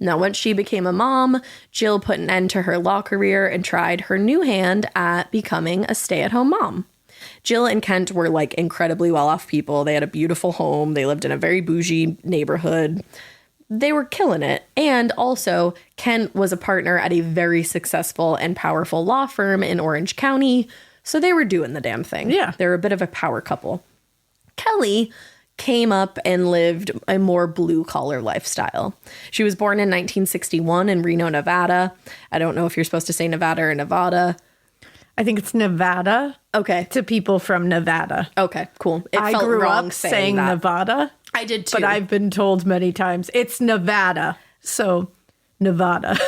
Now, once she became a mom, Jill put an end to her law career and tried her new hand at becoming a stay-at-home mom. Jill and Kent were like incredibly well-off people. They had a beautiful home. They lived in a very bougie neighborhood. They were killing it. And also, Kent was a partner at a very successful and powerful law firm in Orange County. So they were doing the damn thing. Yeah. They were a bit of a power couple. Kelley came up and lived a more blue-collar lifestyle. She was born in 1961 in Reno, Nevada. I don't know if you're supposed to say Nevada or Nevada. I think it's Nevada. Okay. To people from Nevada. Okay, cool. I felt grew wrong up saying that. Nevada. I did too. But I've been told many times it's Nevada. So Nevada.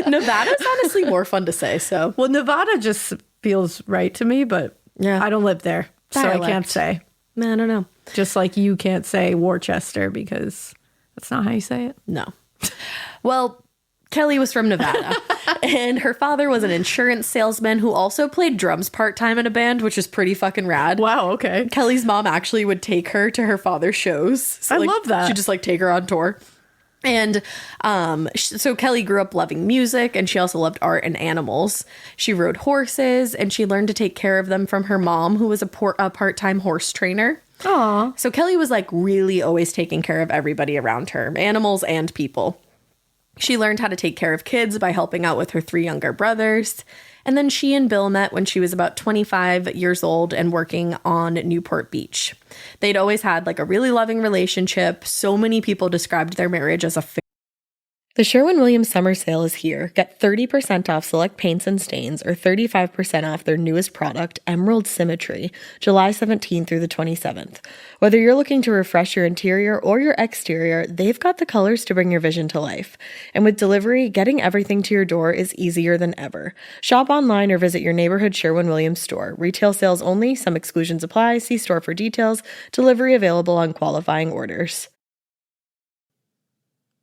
Nevada's honestly more fun to say, so. Well, Nevada just feels right to me, but Yeah. I don't live there. So I Dialect. can't say. I don't know. Just like you can't say Worcester because that's not how you say it. No. Well, Kelley was from Nevada, and her father was an insurance salesman who also played drums part-time in a band, which is pretty fucking rad. Wow, okay. Kelley's mom actually would take her to her father's shows. So, I love that. She'd just like take her on tour. And so Kelley grew up loving music, and she also loved art and animals. She rode horses, and she learned to take care of them from her mom, who was a part-time horse trainer. Aw. So Kelley was like really always taking care of everybody around her, animals and people. She learned how to take care of kids by helping out with her 3 younger brothers. And then she and Bill met when she was about 25 years old and working on Newport Beach. They'd always had like a really loving relationship. So many people described their marriage as a The Sherwin-Williams summer sale is here. Get 30% off select paints and stains or 35% off their newest product, Emerald Symmetry, July 17th through the 27th. Whether you're looking to refresh your interior or your exterior, they've got the colors to bring your vision to life. And with delivery, getting everything to your door is easier than ever. Shop online or visit your neighborhood Sherwin-Williams store. Retail sales only. Some exclusions apply. See store for details. Delivery available on qualifying orders.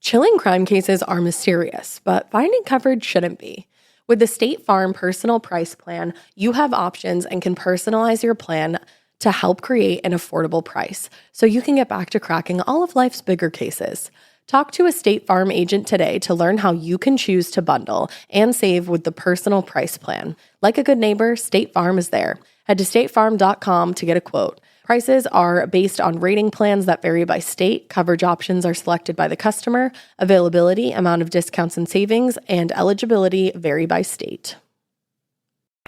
Chilling crime cases are mysterious, but finding coverage shouldn't be. With the State Farm Personal Price Plan, you have options and can personalize your plan to help create an affordable price so you can get back to cracking all of life's bigger cases. Talk to a State Farm agent today to learn how you can choose to bundle and save with the Personal Price Plan. Like a good neighbor, State Farm is there. Head to statefarm.com to get a quote. Prices are based on rating plans that vary by state. Coverage options are selected by the customer. Availability, amount of discounts and savings, and eligibility vary by state.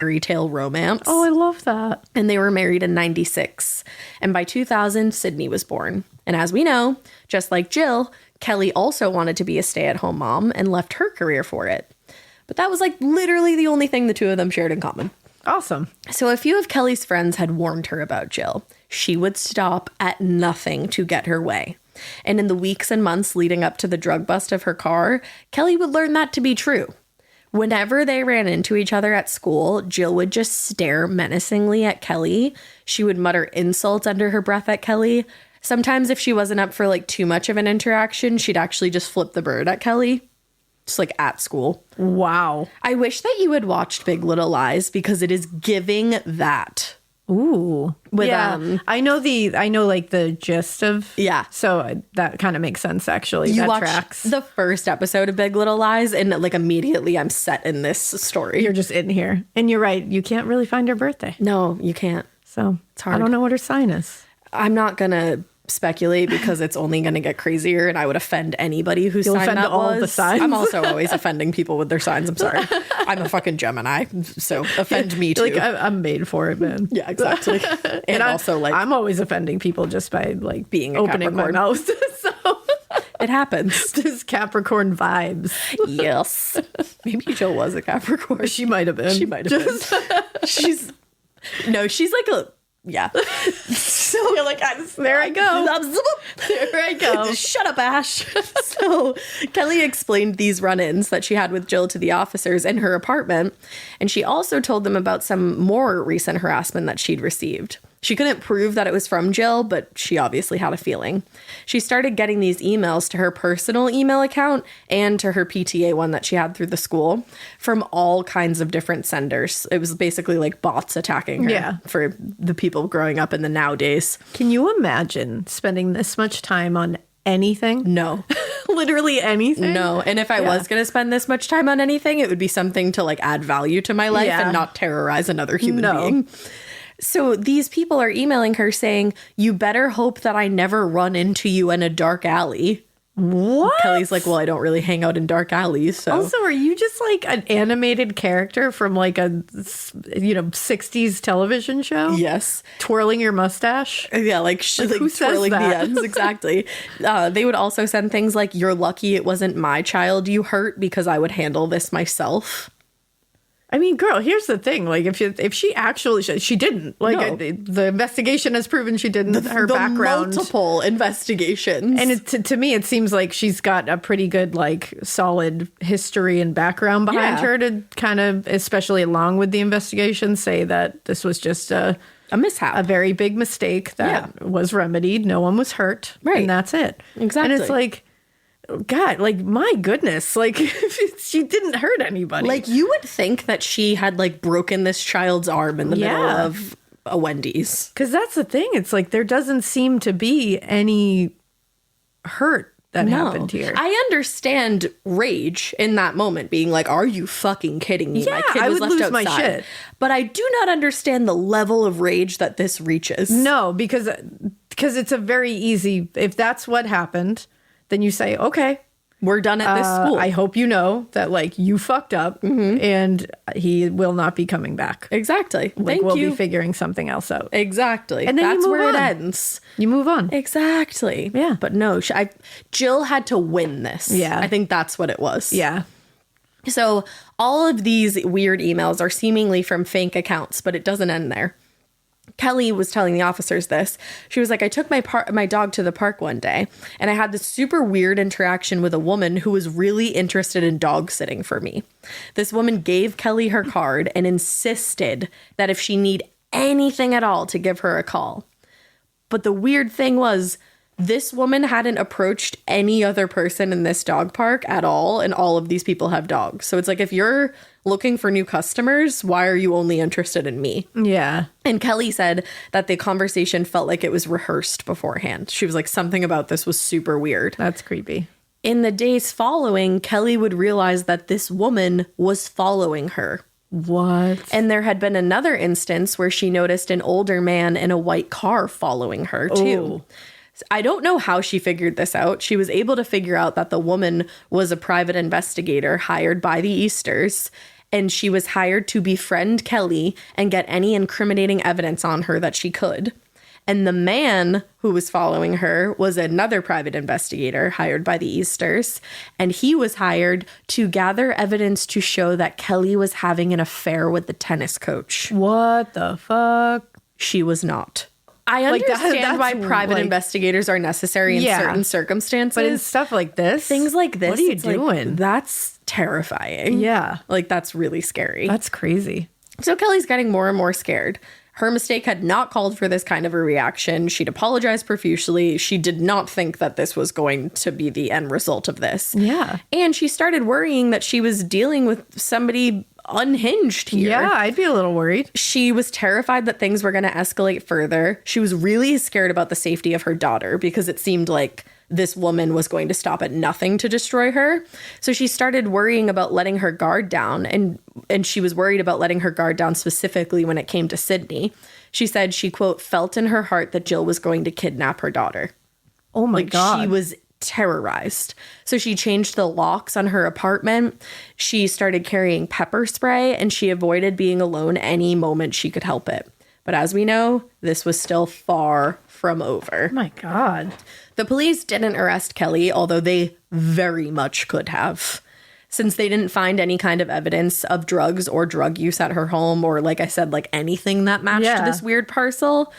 Retail romance. Oh, I love that. And they were married in 96. And by 2000, Sydney was born. And as we know, just like Jill, Kelley also wanted to be a stay-at-home mom and left her career for it. But that was like literally the only thing the two of them shared in common. Awesome. So a few of Kelley's friends had warned her about Jill. She would stop at nothing to get her way. And in the weeks and months leading up to the drug bust of her car, Kelley would learn that to be true. Whenever they ran into each other at school, Jill would just stare menacingly at Kelley. She would mutter insults under her breath at Kelley. Sometimes if she wasn't up for like too much of an interaction, she'd actually just flip the bird at Kelley. Just like at school. Wow. I wish that you had watched Big Little Lies because it is giving that. Ooh. With, I know like the gist of. Yeah. So that kind of makes sense, actually. You that watch tracks. the first episode of Big Little Lies, and like immediately I'm set in this story. You're just in here. And you're right. You can't really find her birthday. No, you can't. So it's hard. I don't know what her sign is. I'm not going to speculate because it's only going to get crazier and I would offend anybody whose sign offend that all was. the signs. I'm also always offending people with their signs. I'm sorry. I'm a fucking Gemini, so offend me too. Like I'm made for it, man. Yeah, exactly. And also like I'm always offending people just by like being a opening my Capricorn. mouth. So it happens. just Capricorn vibes. Yes. Maybe Jill was a Capricorn. She might have been. She might have been. She's like a yeah. So You're like, there I go. There I go. Shut up, Ash. So Kelley explained these run-ins that she had with Jill to the officers in her apartment, and she also told them about some more recent harassment that she'd received. She couldn't prove that it was from Jill, but she obviously had a feeling. She started getting these emails to her personal email account and to her PTA one that she had through the school from all kinds of different senders. It was basically like bots attacking her for the people growing up in the nowadays. Can you imagine spending this much time on anything? No. Literally anything? No. And if I was going to spend this much time on anything, it would be something to like add value to my life and not terrorize another human being. So these people are emailing her saying, you better hope that I never run into you in a dark alley. What? Kelley's like, well, I don't really hang out in dark alleys. So Also, are you just like an animated character from like a, 60s television show? yes. Twirling your mustache? Yeah, like who says twirling the that? ends. Exactly. They would also send things like, you're lucky it wasn't my child you hurt because I would handle this myself. I mean, girl, here's the thing. Like, if she actually, she didn't. Like, the investigation has proven she didn't. Her background. Multiple investigations. And to me, it seems like she's got a pretty good, like, solid history and background behind her to kind of, especially along with the investigation, say that this was just a mishap. A very big mistake that was remedied. No one was hurt. Right. And that's it. Exactly. And it's like, God, like, my goodness, like, she didn't hurt anybody. Like, you would think that she had, like, broken this child's arm in the middle of a Wendy's. Because that's the thing. It's like, there doesn't seem to be any hurt that happened here. I understand rage in that moment, being like, are you fucking kidding me? Yeah, My kid I was would left lose outside. my shit. But I do not understand the level of rage that this reaches. No, because it's a very easy, if that's what happened, then you say, okay, we're done at this school. I hope you know that, like, you fucked up and he will not be coming back. Exactly. Like, Thank we'll you. be figuring something else out. Exactly. And then that's you move where on. it ends. You move on. Exactly. Yeah. But no, Jill had to win this. Yeah. I think that's what it was. Yeah. So all of these weird emails are seemingly from fake accounts, but it doesn't end there. Kelley was telling the officers this. She was like, I took my dog to the park one day, and I had this super weird interaction with a woman who was really interested in dog sitting for me. This woman gave Kelley her card and insisted that if she need anything at all to give her a call. But the weird thing was, this woman hadn't approached any other person in this dog park at all, and all of these people have dogs. So it's like, if you're looking for new customers, why are you only interested in me? Yeah. And Kelley said that the conversation felt like it was rehearsed beforehand. She was like, something about this was super weird. That's creepy. In the days following, Kelley would realize that this woman was following her. What? And there had been another instance where she noticed an older man in a white car following her too. I don't know how she figured this out. She was able to figure out that the woman was a private investigator hired by the Easters, and she was hired to befriend Kelley and get any incriminating evidence on her that she could. And the man who was following her was another private investigator hired by the Easters, and he was hired to gather evidence to show that Kelley was having an affair with the tennis coach. What the fuck? She was not. I Like, understand why that's, private like, investigators are necessary in certain circumstances. But in stuff like this, things like this, what are you it's like, doing? that's terrifying. Yeah. Like, that's really scary. That's crazy. So Kelley's getting more and more scared. Her mistake had not called for this kind of a reaction. She'd apologized profusely. She did not think that this was going to be the end result of this. Yeah. And she started worrying that she was dealing with somebody unhinged here. Yeah, I'd be a little worried. She was terrified that things were going to escalate further. She was really scared about the safety of her daughter because it seemed like this woman was going to stop at nothing to destroy her. So she started worrying about letting her guard down, and she was worried about letting her guard down specifically when it came to Sydney. She said she, quote, felt in her heart that Jill was going to kidnap her daughter. Oh my God. She was terrorized. So she changed the locks on her apartment. She started carrying pepper spray, and she avoided being alone any moment she could help it. But as we know, this was still far from over. Oh my God. The police didn't arrest Kelley, although they very much could have, since they didn't find any kind of evidence of drugs or drug use at her home, or, like I said, like anything that matched this weird parcel.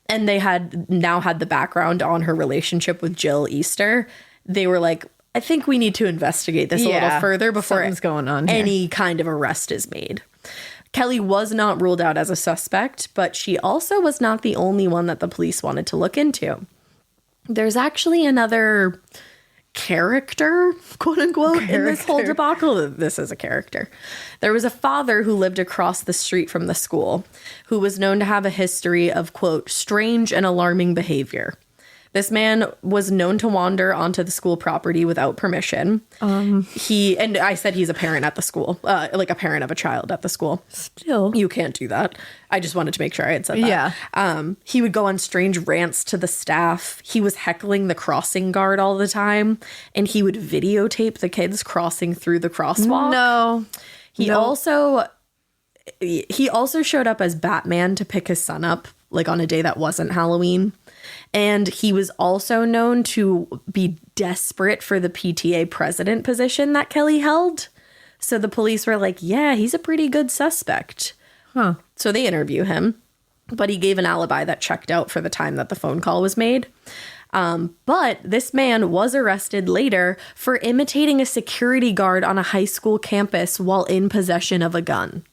And they had now had the background on her relationship with Jill Easter. They were like, I think we need to investigate this a little further before something's going on here. Any kind of arrest is made. Kelley was not ruled out as a suspect, but she also was not the only one that the police wanted to look into. There's actually another character, quote unquote, in this whole debacle. This is a character. There was a father who lived across the street from the school who was known to have a history of, quote, strange and alarming behavior. This man was known to wander onto the school property without permission. And I said he's a parent at the school, like a parent of a child at the school. Still. You can't do that. I just wanted to make sure I had said that. Yeah. He would go on strange rants to the staff. He was heckling the crossing guard all the time. And he would videotape the kids crossing through the crosswalk. No. He also showed up as Batman to pick his son up, like on a day that wasn't Halloween. And he was also known to be desperate for the PTA president position that Kelley held. So the police were like, yeah, he's a pretty good suspect. Huh. So they interview him, but he gave an alibi that checked out for the time that the phone call was made. But this man was arrested later for imitating a security guard on a high school campus while in possession of a gun.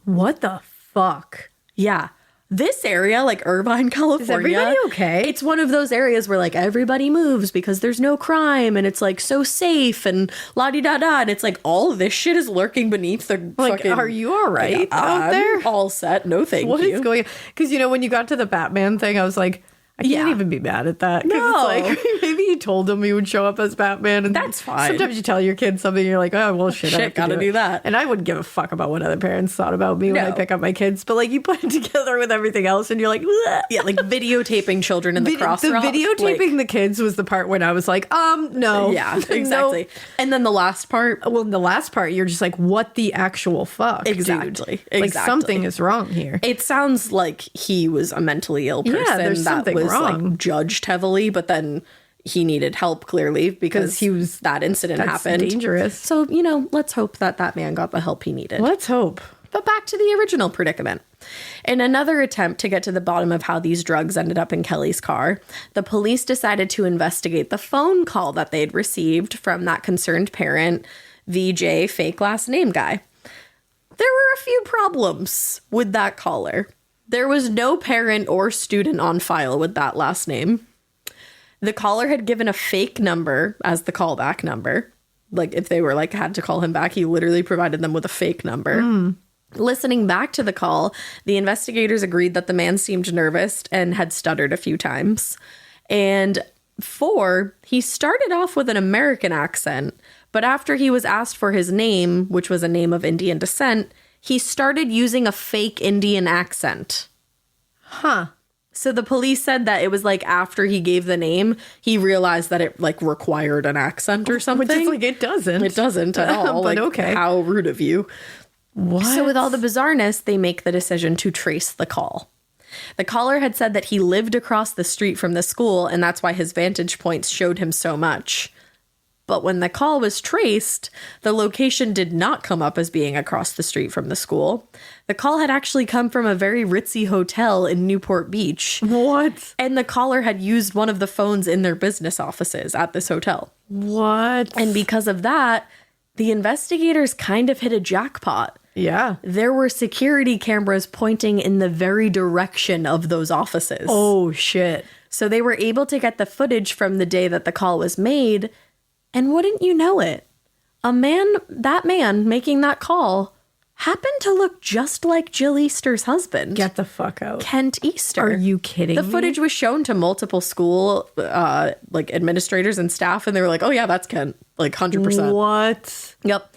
What the fuck? Yeah. This area, like Irvine, California. Is everybody okay? It's one of those areas where like everybody moves because there's no crime and it's like so safe and la-di-da-da. And it's like all of this shit is lurking beneath the like, fucking... are you all right out there? I'm all set. No, thank you. What is going on? Because, you know, when you got to the Batman thing, I was like, I can't even be mad at that. No. It's like, maybe he told him he would show up as Batman. And that's fine. Sometimes you tell your kids something and you're like, oh, well, shit, I have to gotta do that. And I wouldn't give a fuck about what other parents thought about me when I pick up my kids. But like you put it together with everything else and you're like, bleh. Yeah, like videotaping children in the crosswalk. The videotaping the kids was the part when I was like, no. Yeah, exactly. No. And then the last part. Well, in the last part, you're just like, what the actual fuck, exactly. Dude? Like something is wrong here. It sounds like he was a mentally ill person. Yeah, there's something was wrong. Like judged heavily, but then he needed help clearly because that incident happened. Dangerous. So, you know, let's hope that man got the help he needed. Let's hope. But back to the original predicament. In another attempt to get to the bottom of how these drugs ended up in Kelley's car, the police decided to investigate the phone call that they'd received from that concerned parent, VJ fake last name guy. There were a few problems with that caller. There was no parent or student on file with that last name. The caller had given a fake number as the callback number. Like if they were like had to call him back, he literally provided them with a fake number. Listening back to the call, the investigators agreed that the man seemed nervous and had stuttered a few times. And 4, he started off with an American accent, but after he was asked for his name, which was a name of Indian descent, he started using a fake Indian accent. Huh. So the police said that it was like after he gave the name, he realized that it like required an accent or something. Which is like, it doesn't. It doesn't at all. But like, okay. How rude of you. What? So with all the bizarreness, they make the decision to trace the call. The caller had said that he lived across the street from the school, and that's why his vantage points showed him so much. But when the call was traced, the location did not come up as being across the street from the school. The call had actually come from a very ritzy hotel in Newport Beach. What? And the caller had used one of the phones in their business offices at this hotel. What? And because of that, the investigators kind of hit a jackpot. Yeah. There were security cameras pointing in the very direction of those offices. Oh, shit. So they were able to get the footage from the day that the call was made. And wouldn't you know it, that man making that call happened to look just like Jill Easter's husband. Get the fuck out. Kent Easter. Are you kidding The me? footage was shown to multiple school like administrators and staff, and they were like, oh yeah, that's Kent. Like 100%. What? Yep.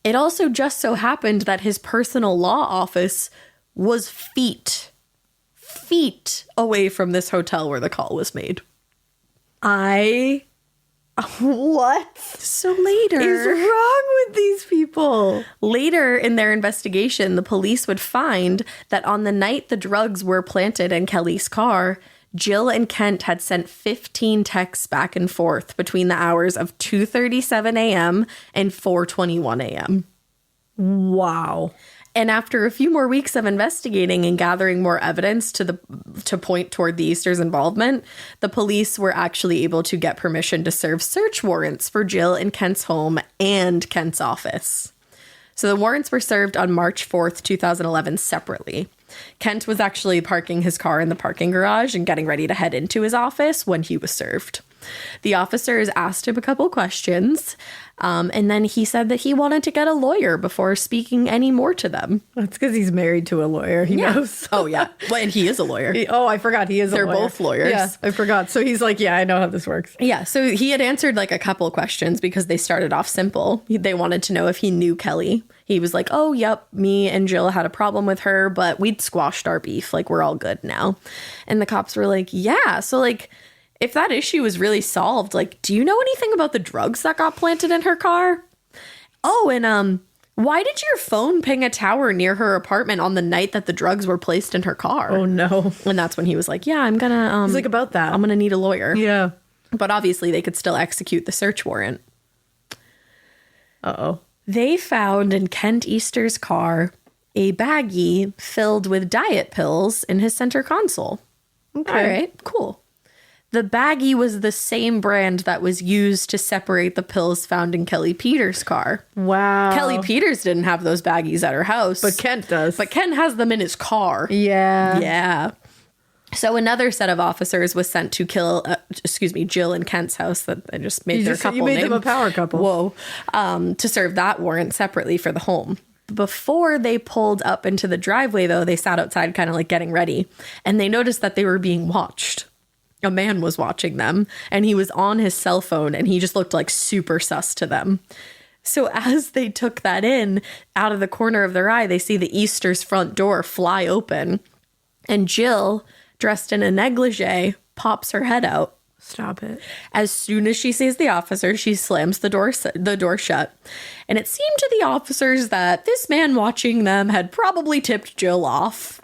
It also just so happened that his personal law office was feet away from this hotel where the call was made. What So later is wrong with these people? Later in their investigation, the police would find that on the night the drugs were planted in Kelly's car, Jill and Kent had sent 15 texts back and forth between the hours of 2:37 a.m. and 4:21 a.m. Wow. And after a few more weeks of investigating and gathering more evidence to point toward the Easters' involvement, the police were actually able to get permission to serve search warrants for Jill and Kent's home and Kent's office. So the warrants were served on March 4th, 2011 separately. Kent was actually parking his car in the parking garage and getting ready to head into his office when he was served. The officers asked him a couple questions, and then he said that he wanted to get a lawyer before speaking any more to them. That's because he's married to a lawyer. He knows. Oh, yeah. Well, and he is a lawyer. I forgot he is a lawyer. They're both lawyers. Yeah, I forgot. So he's like, yeah, I know how this works. Yeah, so he had answered like a couple questions because they started off simple. They wanted to know if he knew Kelly. He was like, oh, yep, me and Jill had a problem with her, but we'd squashed our beef. Like, we're all good now. And the cops were like, yeah, so like, if that issue is really solved, like, do you know anything about the drugs that got planted in her car? Oh, and why did your phone ping a tower near her apartment on the night that the drugs were placed in her car? Oh, no. And that's when he was like, yeah, I'm gonna... He's like, about that. I'm gonna need a lawyer. Yeah. But obviously they could still execute the search warrant. Uh-oh. They found in Kent Easter's car a baggie filled with diet pills in his center console. Okay. All right, cool. The baggie was the same brand that was used to separate the pills found in Kelli Peters' car. Wow. Kelli Peters didn't have those baggies at her house. But Kent does. But Kent has them in his car. Yeah. Yeah. So another set of officers was sent to kill, Jill and Kent's house. That I just made their couple You made name. them a power couple. Whoa. To serve that warrant separately for the home. Before they pulled up into the driveway, though, they sat outside kind of like getting ready. And they noticed that they were being watched. A man was watching them, and he was on his cell phone, and he just looked like super sus to them. So as they took that in, out of the corner of their eye, they see the Easter's front door fly open, and Jill, dressed in a negligee, pops her head out. Stop it. As soon as she sees the officer, she slams the door shut. And it seemed to the officers that this man watching them had probably tipped Jill off.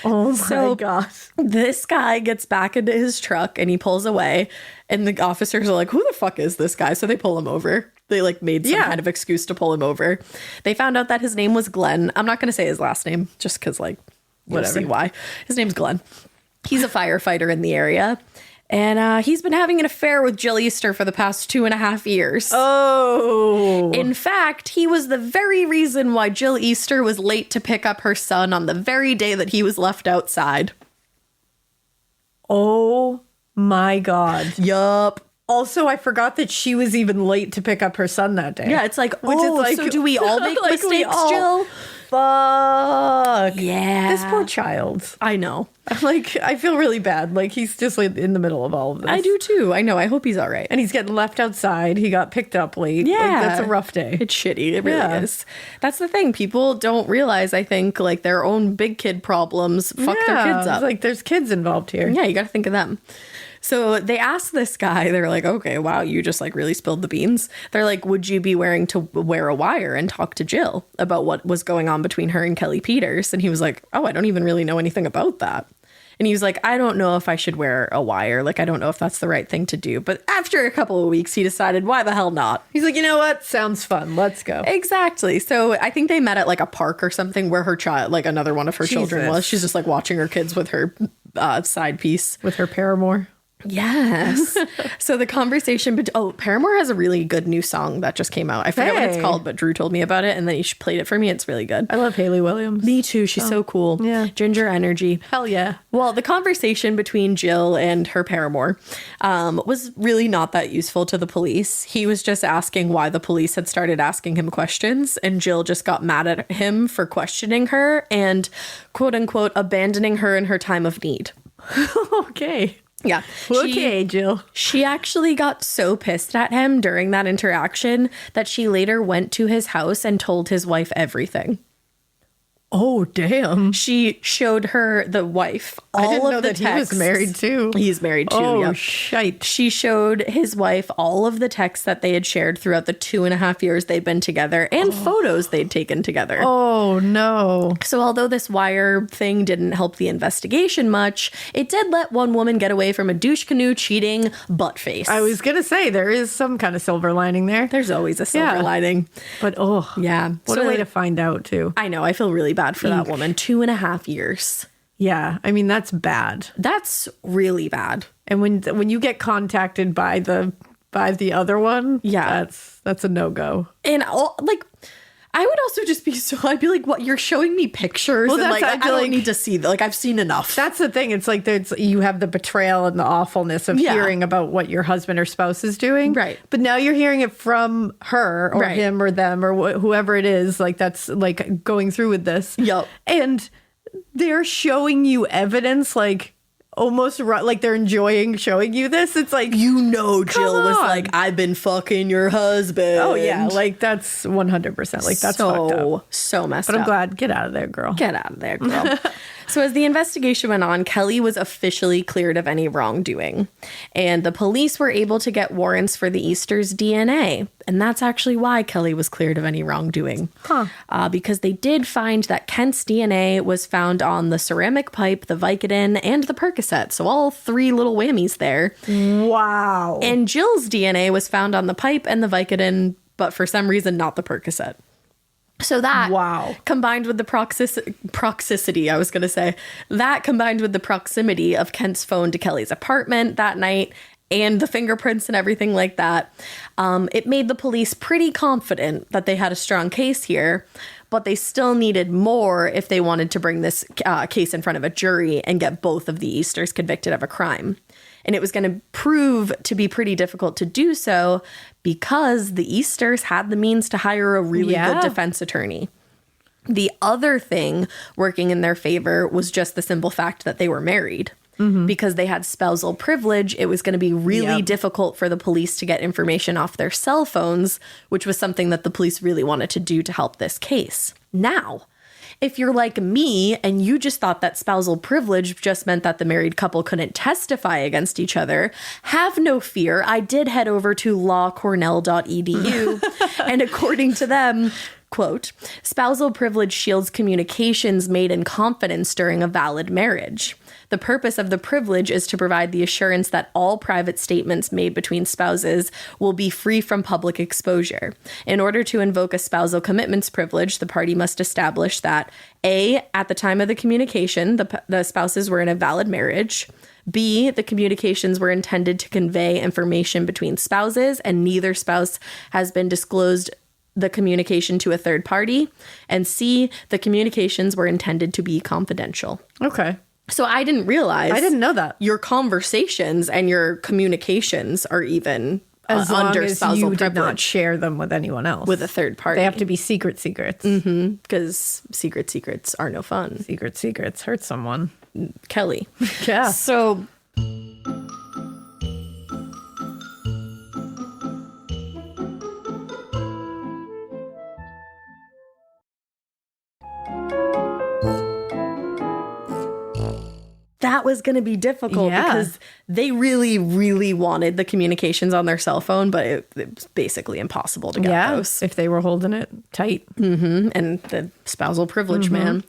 Oh my gosh. This guy gets back into his truck and he pulls away, and the officers are like, who the fuck is this guy? So they pull him over. They like made some kind of excuse to pull him over. They found out that his name was Glenn. I'm not going to say his last name just because like, you'll see why. His name's Glenn. He's a firefighter in the area. And he's been having an affair with Jill Easter for the past 2.5 years. Oh. In fact, he was the very reason why Jill Easter was late to pick up her son on the very day that he was left outside. Oh my God. Yup. Also, I forgot that she was even late to pick up her son that day. Yeah, it's like, so do we all make like mistakes, Jill? Fuck. Yeah. This poor child. I know. Like, I feel really bad. Like, he's just like in the middle of all of this. I do too. I know. I hope he's all right. And he's getting left outside. He got picked up late. Yeah. Like, that's a rough day. It's shitty. It really is. That's the thing. People don't realize, I think, like their own big kid problems fuck their kids up. Like, there's kids involved here. Yeah, you got to think of them. So they asked this guy, they're like, okay, wow, you just like really spilled the beans. They're like, would you be wearing to wear a wire and talk to Jill about what was going on between her and Kelli Peters? And he was like, oh, I don't even really know anything about that. And he was like, I don't know if I should wear a wire. Like, I don't know if that's the right thing to do. But after a couple of weeks, he decided, why the hell not? He's like, you know what? Sounds fun. Let's go. Exactly. So I think they met at like a park or something where her child, like another one of her children was. She's just like watching her kids with her side piece. With her paramour. Yes. So the conversation, Paramore has a really good new song that just came out. I forget what it's called, but Drew told me about it and then he played it for me. It's really good. I love Hayley Williams. Me too. She's so cool. Yeah. Ginger energy. Hell yeah. Well, the conversation between Jill and her paramour was really not that useful to the police. He was just asking why the police had started asking him questions, and Jill just got mad at him for questioning her and, quote unquote, abandoning her in her time of need. Okay. Yeah. Okay, Jill. She actually got so pissed at him during that interaction that she later went to his house and told his wife everything. Oh, damn. She showed her, the wife, all I didn't of know the that texts. he was married too. He's married too. Oh, yep. shite. She showed his wife all of the texts that they had shared throughout the 2.5 years they'd been together and photos they'd taken together. Oh, no. So although this wire thing didn't help the investigation much, it did let one woman get away from a douche canoe cheating butt face. I was going to say, there is some kind of silver lining there. There's always a silver lining. But, oh. Yeah. What a way to find out, too. I know. I feel really bad for that woman. 2.5 years. Yeah. I mean, that's bad. That's really bad. And when you get contacted by the other one, that's a no-go. And I would also just be I'd be like, what, you're showing me pictures? Well, and that's, I don't need to see that. Like, I've seen enough. That's the thing. It's like you have the betrayal and the awfulness of hearing about what your husband or spouse is doing. Right. But now you're hearing it from her or him or them or whoever it is, like that's like going through with this. Yep. And they're showing you evidence like almost like they're enjoying showing you this. It's like, Jill was like, I've been fucking your husband. Oh yeah, like that's 100%. Like that's fucked up. So messed up. But I'm glad. Get out of there, girl. Get out of there, girl. So as the investigation went on, Kelley was officially cleared of any wrongdoing. And the police were able to get warrants for the Easter's DNA. And that's actually why Kelley was cleared of any wrongdoing. Because they did find that Kent's DNA was found on the ceramic pipe, the vicodin, and the percocet. So all 3 little whammies there. Wow. And Jill's DNA was found on the pipe and the vicodin, but for some reason not the percocet. So that combined with the proxicity, I was going to say, that combined with the proximity of Kent's phone to Kelley's apartment that night and the fingerprints and everything like that, it made the police pretty confident that they had a strong case here, but they still needed more if they wanted to bring this case in front of a jury and get both of the Easters convicted of a crime. And it was going to prove to be pretty difficult to do so because the Easters had the means to hire a really good defense attorney. The other thing working in their favor was just the simple fact that they were married. Because they had spousal privilege, it was going to be really difficult for the police to get information off their cell phones, which was something that the police really wanted to do to help this case. Now, if you're like me and you just thought that spousal privilege just meant that the married couple couldn't testify against each other, have no fear. I did head over to lawcornell.edu, and according to them, quote, spousal privilege shields communications made in confidence during a valid marriage. The purpose of the privilege is to provide the assurance that all private statements made between spouses will be free from public exposure. In order to invoke a spousal commitments privilege, the party must establish that A, at the time of the communication, the spouses were in a valid marriage. B, the communications were intended to convey information between spouses and neither spouse has been disclosed the communication to a third party. And C, the communications were intended to be confidential. Okay. So I didn't realize. I didn't know that. Your conversations and your communications are even as long under as spousal you privilege. did not share them with anyone else. With a third party. They have to be secrets. Because secrets are no fun. Secrets hurt someone. Kelley. Yeah. So... that was going to be difficult because they really, really wanted the communications on their cell phone, but it was basically impossible to get those. If they were holding it tight. And the spousal privilege, man.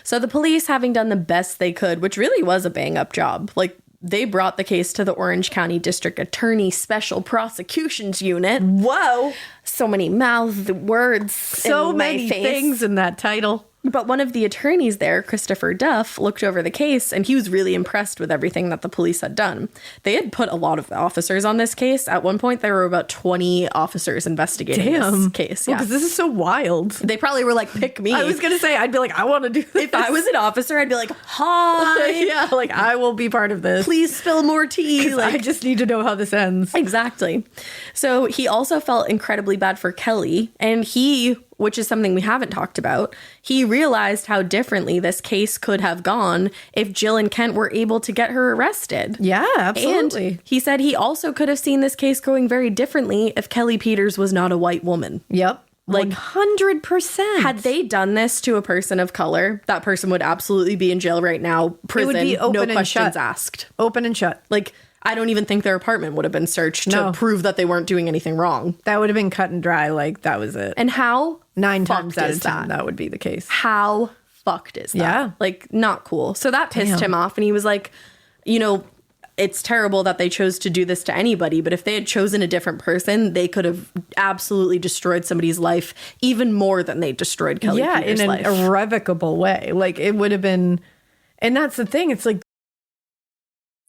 So the police, having done the best they could, which really was a bang-up job, like they brought the case to the Orange County District Attorney Special Prosecutions Unit. Whoa. So many mouthed words. So many things in that title. But one of the attorneys there, Christopher Duff, looked over the case and he was really impressed with everything that the police had done. They had put a lot of officers on this case. At one point, there were about 20 officers investigating this case. Yeah. Because this is so wild. They probably were like, pick me. I was going to say, I'd be like, I want to do this. If I was an officer, I'd be like, hi. Yeah, like, I will be part of this. Please spill more tea. Like, I just need to know how this ends. Exactly. So he also felt incredibly bad for Kelley, and he, which is something we haven't talked about, he realized how differently this case could have gone if Jill and Kent were able to get her arrested. Yeah, absolutely. And he said he also could have seen this case going very differently if Kelli Peters was not a white woman. Yep. Like 100%. Had they done this to a person of color, that person would absolutely be in jail right now. Prison, it would be open no and questions shut. asked. Open and shut. Like, I don't even think their apartment would have been searched to prove that they weren't doing anything wrong. That would have been cut and dry. Like, that was it. And how 9 times out of 10, that would be the case. How fucked is that? Yeah. Like, not cool. So that pissed him off. And he was like, you know, it's terrible that they chose to do this to anybody, but if they had chosen a different person, they could have absolutely destroyed somebody's life even more than they destroyed Kelli Peters' life. In an irrevocable way. Like, it would have been, and that's the thing. It's like,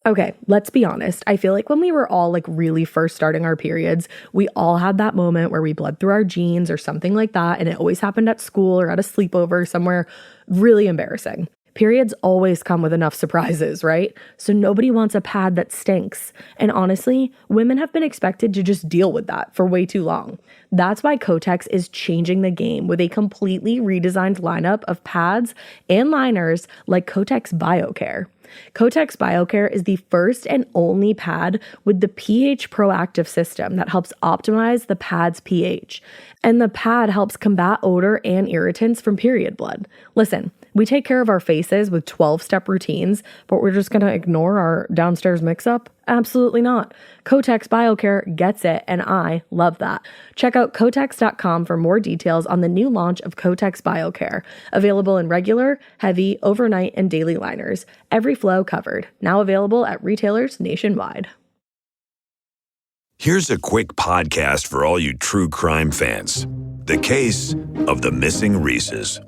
okay, let's be honest. I feel like when we were all like really first starting our periods, we all had that moment where we bled through our jeans or something like that. And it always happened at school or at a sleepover somewhere really embarrassing. Periods always come with enough surprises, right? So nobody wants a pad that stinks. And honestly, women have been expected to just deal with that for way too long. That's why Kotex is changing the game with a completely redesigned lineup of pads and liners like Kotex BioCare. Kotex BioCare is the first and only pad with the pH proactive system that helps optimize the pad's pH. And the pad helps combat odor and irritants from period blood. Listen, we take care of our faces with 12-step routines, but we're just going to ignore our downstairs mix-up? Absolutely not. Kotex BioCare gets it, and I love that. Check out Kotex.com for more details on the new launch of Kotex BioCare, available in regular, heavy, overnight, and daily liners. Every flow covered. Now available at retailers nationwide. Here's a quick podcast for all you true crime fans. The case of the missing Reese's.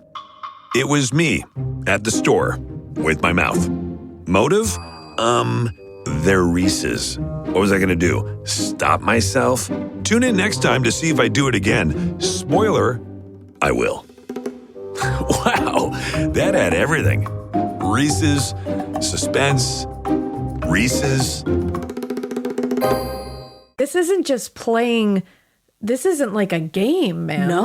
It was me at the store with my mouth. Motive? They're Reese's. What was I going to do? Stop myself? Tune in next time to see if I do it again. Spoiler, I will. Wow, that had everything. Reese's, suspense, Reese's. this isn't just playing. This isn't like a game, man. No.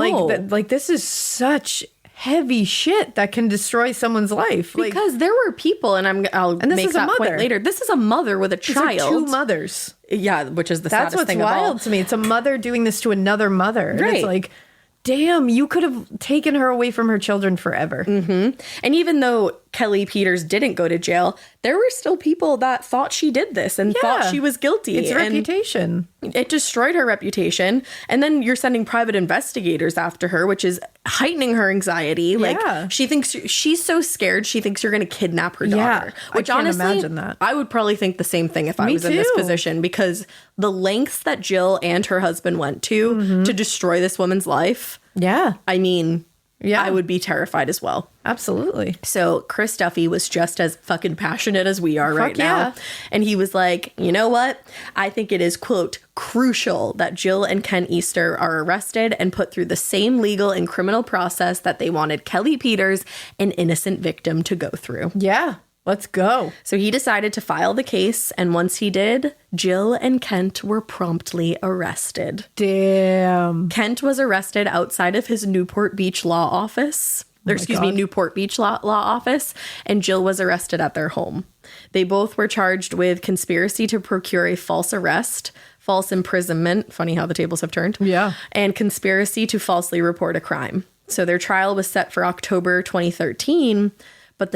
Like this is such heavy shit that can destroy someone's life. Because there were people, and I'll make that point later. This is a mother with a child. These are two mothers. Yeah, which is the That's saddest thing what's of all. wild to me. It's a mother doing this to another mother. And Right. it's like, damn, you could have taken her away from her children forever. Mm-hmm. And even though Kelli Peters didn't go to jail, there were still people that thought she did this and thought she was guilty. It's and reputation. It destroyed her reputation. And then you're sending private investigators after her, which is heightening her anxiety. Like, she thinks she's so scared, she thinks you're going to kidnap her daughter. Which I can't honestly, imagine that. I would probably think the same thing if I was in this position, because the lengths that Jill and her husband went to destroy this woman's life. Yeah. I mean, yeah, I would be terrified as well. Absolutely. So Chris Duffy was just as fucking passionate as we are right now. And he was like, you know what? I think it is, quote, crucial that Jill and Ken Easter are arrested and put through the same legal and criminal process that they wanted Kelli Peters, an innocent victim, to go through. Yeah. Let's go. So he decided to file the case, and once he did, Jill and Kent were promptly arrested. Damn. Kent was arrested outside of his Newport Beach law office. Newport Beach law office, and Jill was arrested at their home. They both were charged with conspiracy to procure a false arrest, false imprisonment, funny how the tables have turned, and conspiracy to falsely report a crime. So their trial was set for October 2013, but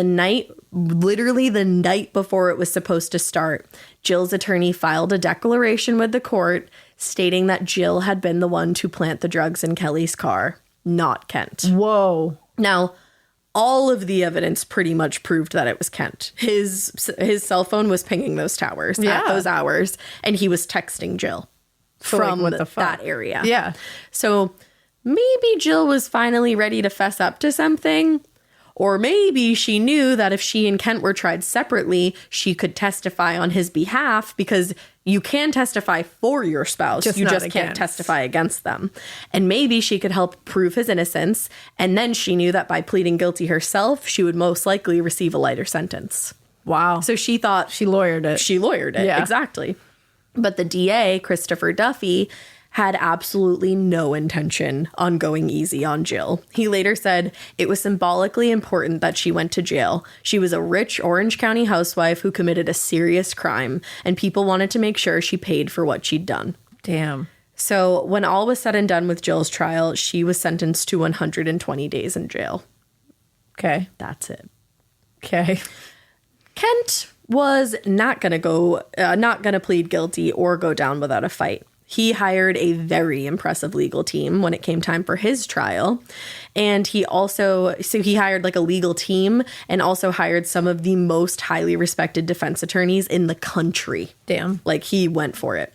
literally the night before it was supposed to start, Jill's attorney filed a declaration with the court stating that Jill had been the one to plant the drugs in Kelly's car, not Kent. Whoa. Now, all of the evidence pretty much proved that it was Kent. His cell phone was pinging those towers at those hours, and he was texting Jill from that area. Yeah. So maybe Jill was finally ready to fess up to something. Or maybe she knew that if she and Kent were tried separately, she could testify on his behalf, because you can testify for your spouse. You just can't testify against them. And maybe she could help prove his innocence. And then she knew that by pleading guilty herself, she would most likely receive a lighter sentence. Wow. So she thought... She lawyered it. She lawyered it, yeah. Exactly. But the DA, Christopher Duffy, had absolutely no intention on going easy on Jill. He later said it was symbolically important that she went to jail. She was a rich Orange County housewife who committed a serious crime, and people wanted to make sure she paid for what she'd done. Damn. So when all was said and done with Jill's trial, she was sentenced to 120 days in jail. Okay. That's it. Okay. Kent was not going to plead guilty or go down without a fight. He hired a very impressive legal team when it came time for his trial. And he hired like a legal team and also hired some of the most highly respected defense attorneys in the country. Damn. Like, he went for it.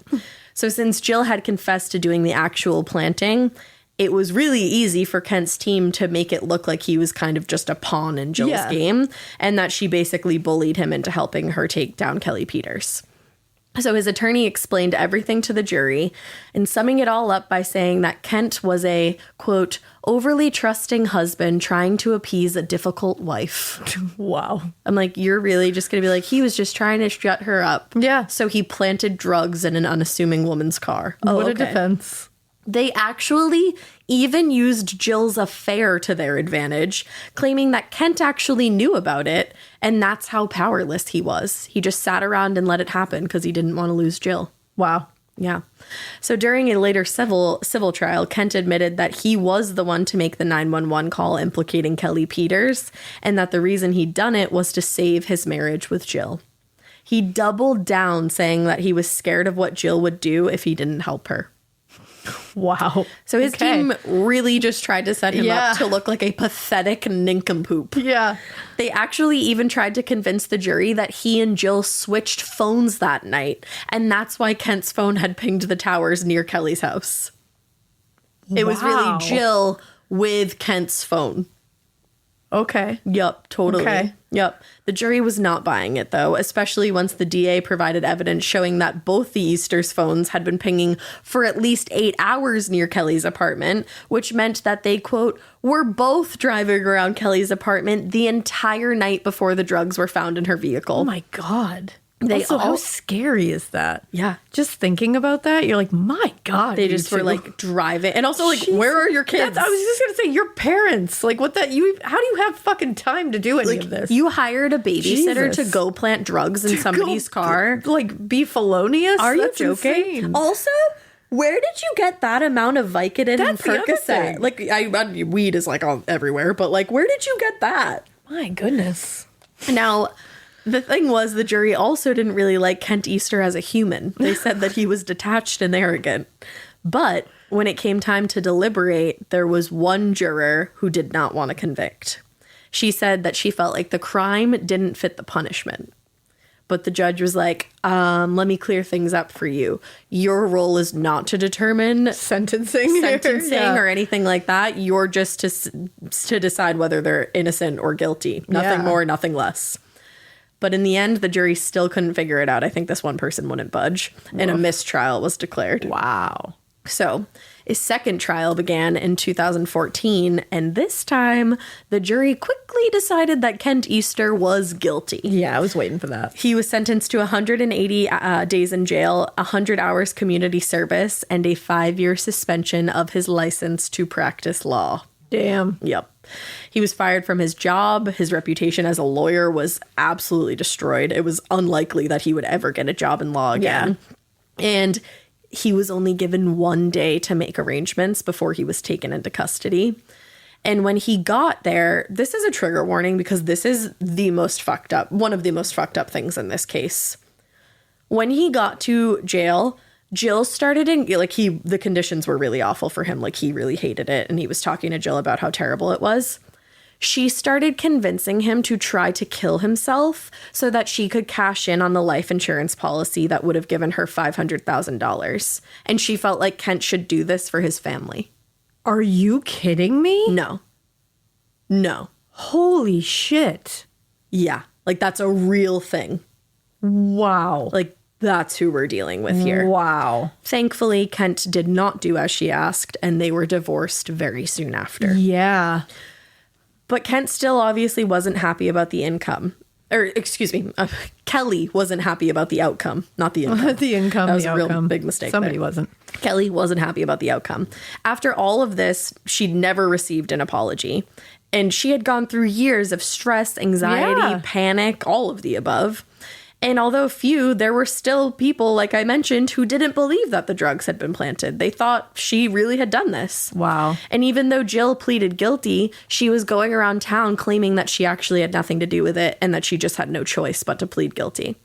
So since Jill had confessed to doing the actual planting, it was really easy for Kent's team to make it look like he was kind of just a pawn in Jill's game, and that she basically bullied him into helping her take down Kelli Peters. So his attorney explained everything to the jury, and summing it all up by saying that Kent was a, quote, overly trusting husband trying to appease a difficult wife. Wow. I'm like, you're really just going to be like, he was just trying to shut her up. Yeah. So he planted drugs in an unassuming woman's car. Oh, what a okay. defense. They actually even used Jill's affair to their advantage, claiming that Kent actually knew about it, and that's how powerless he was. He just sat around and let it happen because he didn't want to lose Jill. Wow. Yeah. So during a later civil trial, Kent admitted that he was the one to make the 911 call implicating Kelli Peters, and that the reason he'd done it was to save his marriage with Jill. He doubled down, saying that he was scared of what Jill would do if he didn't help her. Wow. So his team really just tried to set him up to look like a pathetic nincompoop. Yeah. They actually even tried to convince the jury that he and Jill switched phones that night, and that's why Kent's phone had pinged the towers near Kelly's house. It was really Jill with Kent's phone. Okay. Yep, totally. Okay. Yep. The jury was not buying it, though, especially once the DA provided evidence showing that both the Easters' phones had been pinging for at least 8 hours near Kelly's apartment, which meant that they, quote, were both driving around Kelly's apartment the entire night before the drugs were found in her vehicle. Oh, my God. How scary is that? Yeah. Just thinking about that, you're like, my God. They just were like driving. And also, like, where are your kids? I was just going to say, your parents. Like, how do you have fucking time to do any of this? You hired a babysitter to go plant drugs in somebody's car. Like, be felonious? Are That's you joking? Insane. Also, where did you get that amount of Vicodin and That's the other Percocet? thing. Like, weed is like all everywhere, but like, where did you get that? My goodness. Now, the thing was, the jury also didn't really like Kent Easter as a human. They said that he was detached and arrogant. But when it came time to deliberate, there was one juror who did not want to convict. She said that she felt like the crime didn't fit the punishment. But the judge was like, let me clear things up for you. Your role is not to determine sentencing or anything like that. You're just to decide whether they're innocent or guilty. Nothing more, nothing less. But in the end, the jury still couldn't figure it out. I think this one person wouldn't budge, and a mistrial was declared. Wow. So his second trial began in 2014, and this time the jury quickly decided that Kent Easter was guilty. Yeah, I was waiting for that. He was sentenced to 180 days in jail, 100 hours community service, and a 5-year suspension of his license to practice law. Damn. Yep. He was fired from his job. His reputation as a lawyer was absolutely destroyed. It was unlikely that he would ever get a job in law again. Yeah. And he was only given 1 day to make arrangements before he was taken into custody. And when he got there, this is a trigger warning because this is one of the most fucked up things in this case. When he got to jail, Jill started the conditions were really awful for him. Like, he really hated it. And he was talking to Jill about how terrible it was. She started convincing him to try to kill himself so that she could cash in on the life insurance policy that would have given her $500,000. And she felt like Kent should do this for his family. Are you kidding me? No. Holy shit. Yeah, like that's a real thing. Wow. Like that's who we're dealing with here. Wow. Thankfully, Kent did not do as she asked, and they were divorced very soon after. Yeah. But Kent still obviously wasn't happy about the income. Or, excuse me, Kelley wasn't happy about the outcome, not the income. The income, That was the a real outcome. big mistake. Somebody there. wasn't. Kelley wasn't happy about the outcome. After all of this, she'd never received an apology. And she had gone through years of stress, anxiety, panic, all of the above. And although few, there were still people, like I mentioned, who didn't believe that the drugs had been planted. They thought she really had done this. Wow. And even though Jill pleaded guilty, she was going around town claiming that she actually had nothing to do with it and that she just had no choice but to plead guilty.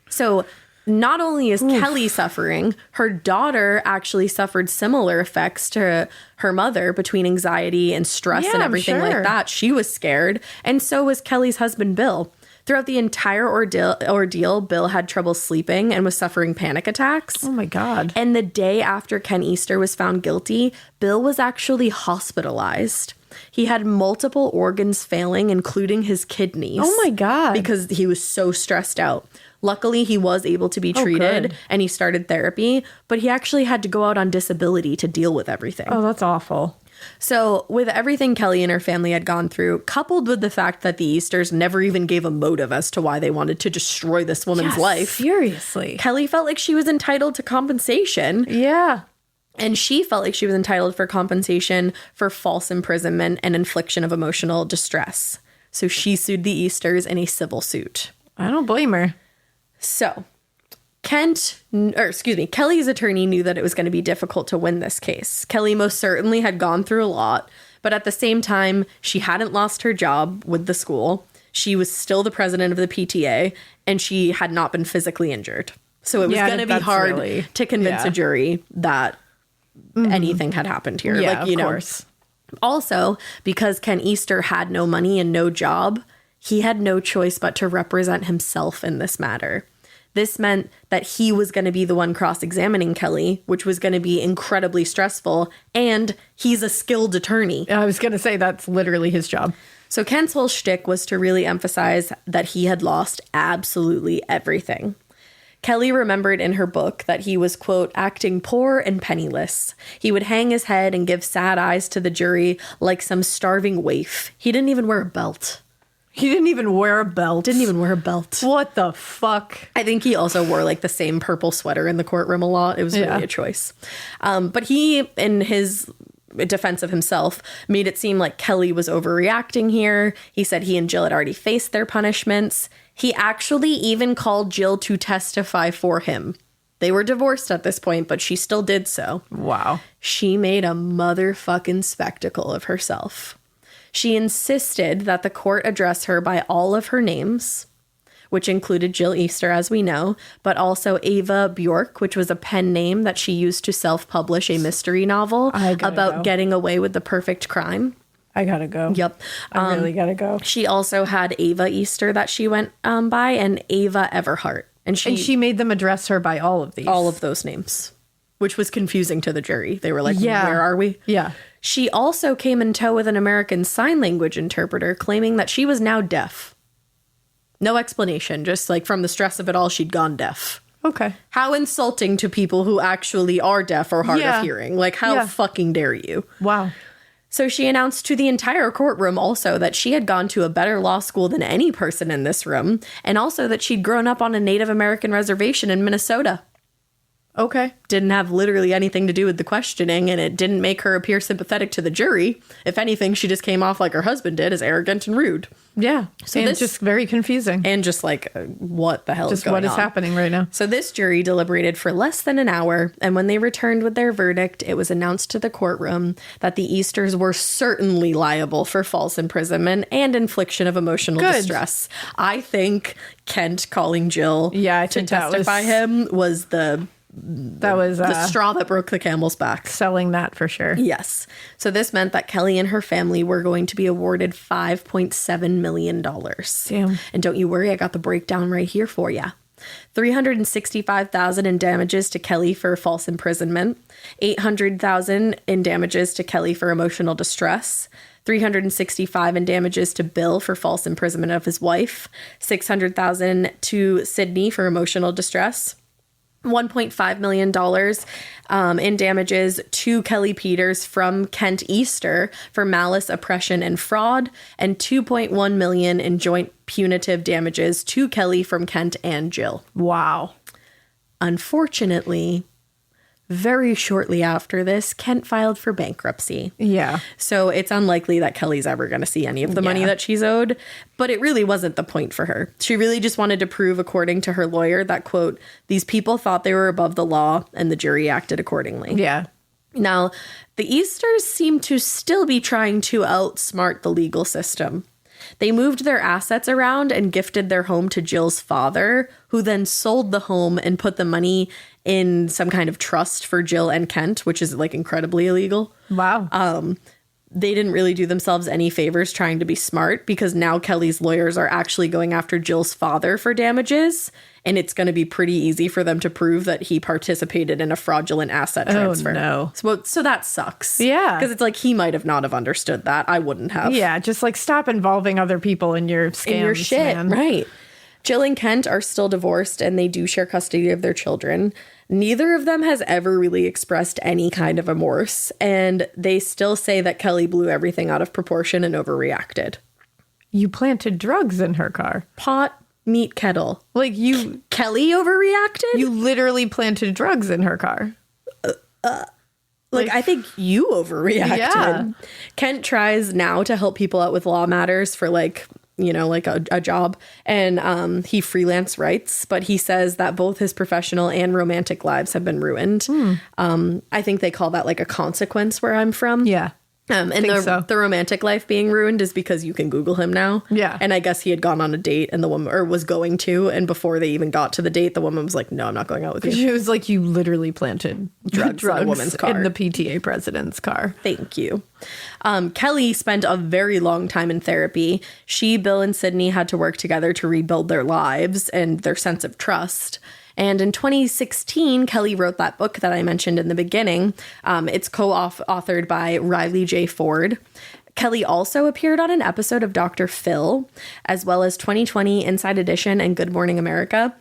So not only is Kelley suffering, her daughter actually suffered similar effects to her mother between anxiety and stress and everything like that. She was scared. And so was Kelley's husband, Bill. Throughout the entire ordeal, Bill had trouble sleeping and was suffering panic attacks. Oh, my God. And the day after Ken Easter was found guilty, Bill was actually hospitalized. He had multiple organs failing, including his kidneys. Oh, my God. Because he was so stressed out. Luckily, he was able to be treated and he started therapy, but he actually had to go out on disability to deal with everything. Oh, that's awful. So with everything Kelley and her family had gone through, coupled with the fact that the Easters never even gave a motive as to why they wanted to destroy this woman's life. Seriously. Kelley felt like she was entitled to compensation. Yeah. And she felt like she was entitled for compensation for false imprisonment and infliction of emotional distress. So she sued the Easters in a civil suit. I don't blame her. So Kelley's attorney knew that it was going to be difficult to win this case. Kelley most certainly had gone through a lot, but at the same time, she hadn't lost her job with the school. She was still the president of the PTA, and she had not been physically injured. So it was going to be hard to convince a jury that anything had happened here. Yeah, of course. Also, because Ken Easter had no money and no job, he had no choice but to represent himself in this matter. This meant that he was going to be the one cross-examining Kelley, which was going to be incredibly stressful, and he's a skilled attorney. I was going to say that's literally his job. So Ken's whole shtick was to really emphasize that he had lost absolutely everything. Kelley remembered in her book that he was, quote, acting poor and penniless. He would hang his head and give sad eyes to the jury like some starving waif. He didn't even wear a belt. He didn't even wear a belt. What the fuck? I think he also wore like the same purple sweater in the courtroom a lot. It was really a choice. But he, in his defense of himself, made it seem like Kelley was overreacting here. He said he and Jill had already faced their punishments. He actually even called Jill to testify for him. They were divorced at this point, but she still did so. Wow. She made a motherfucking spectacle of herself. She insisted that the court address her by all of her names, which included Jill Easter, as we know, but also Ava Bjork, which was a pen name that she used to self-publish a mystery novel about getting away with the perfect crime. I gotta go. Yep. I really gotta go. She also had Ava Easter that she went by, and Ava Everhart. And she made them address her by all of these. All of those names, which was confusing to the jury. They were like, where are we? Yeah. She also came in tow with an American Sign Language interpreter, claiming that she was now deaf. No explanation, just like from the stress of it all, she'd gone deaf. Okay. How insulting to people who actually are deaf or hard of hearing. Like, how fucking dare you? Wow. So she announced to the entire courtroom also that she had gone to a better law school than any person in this room, and also that she'd grown up on a Native American reservation in Minnesota. Okay. Didn't have literally anything to do with the questioning, and it didn't make her appear sympathetic to the jury. If anything, she just came off like her husband did, as arrogant and rude. Yeah. So and just very confusing. And just like, what the hell is going on? Just what is happening right now. So this jury deliberated for less than an hour, and when they returned with their verdict, it was announced to the courtroom that the Easters were certainly liable for false imprisonment and infliction of emotional distress. I think Kent calling Jill to testify him was the straw that broke the camel's back. Selling that for sure. Yes. So this meant that Kelley and her family were going to be awarded $5.7 million. Damn. And don't you worry, I got the breakdown right here for you. $365,000 in damages to Kelley for false imprisonment, $800,000 in damages to Kelley for emotional distress, $365,000 in damages to Bill for false imprisonment of his wife, $600,000 to Sydney for emotional distress, $1.5 million in damages to Kelli Peters from Kent Easter for malice, oppression, and fraud, and $2.1 million in joint punitive damages to Kelley from Kent and Jill. Wow. Unfortunately, very shortly after this, Kent filed for bankruptcy. Yeah. So it's unlikely that Kelly's ever going to see any of the money that she's owed. But it really wasn't the point for her. She really just wanted to prove, according to her lawyer, that, quote, these people thought they were above the law and the jury acted accordingly. Yeah. Now, the Easters seem to still be trying to outsmart the legal system. They moved their assets around and gifted their home to Jill's father, who then sold the home and put the money in some kind of trust for Jill and Kent, which is like incredibly illegal. Wow. They didn't really do themselves any favors trying to be smart, because now Kelly's lawyers are actually going after Jill's father for damages, and it's going to be pretty easy for them to prove that he participated in a fraudulent asset transfer. Oh, no. So that sucks. Yeah. Because it's like he might have not have understood that. I wouldn't have. Yeah, just like stop involving other people in your scams, In your shit, man. right. Jill and Kent are still divorced, and they do share custody of their children. Neither of them has ever really expressed any kind of remorse, and they still say that Kelly blew everything out of proportion and overreacted. You planted drugs in her car. Pot, meat, kettle. Like you, Kelly overreacted? you literally planted drugs in her car. Like, I think you overreacted. Yeah. Kent tries now to help people out with law matters for, like, you know, like a job. And he freelance writes, but he says that both his professional and romantic lives have been ruined. I think they call that like a consequence where I'm from. Yeah. And the romantic life being ruined is because you can Google him now. Yeah. And I guess he had gone on a date and the woman, or was going to, and before they even got to the date, the woman was like, no, I'm not going out with you. She was like, you literally planted drugs in a woman's car. in the PTA president's car. Thank you. Kelly spent a very long time in therapy. She, Bill, and Sydney had to work together to rebuild their lives and their sense of trust. And in 2016, Kelly wrote that book that I mentioned in the beginning. It's co-authored by Riley J. Ford. Kelly also appeared on an episode of Dr. Phil, as well as 2020 Inside Edition and Good Morning America.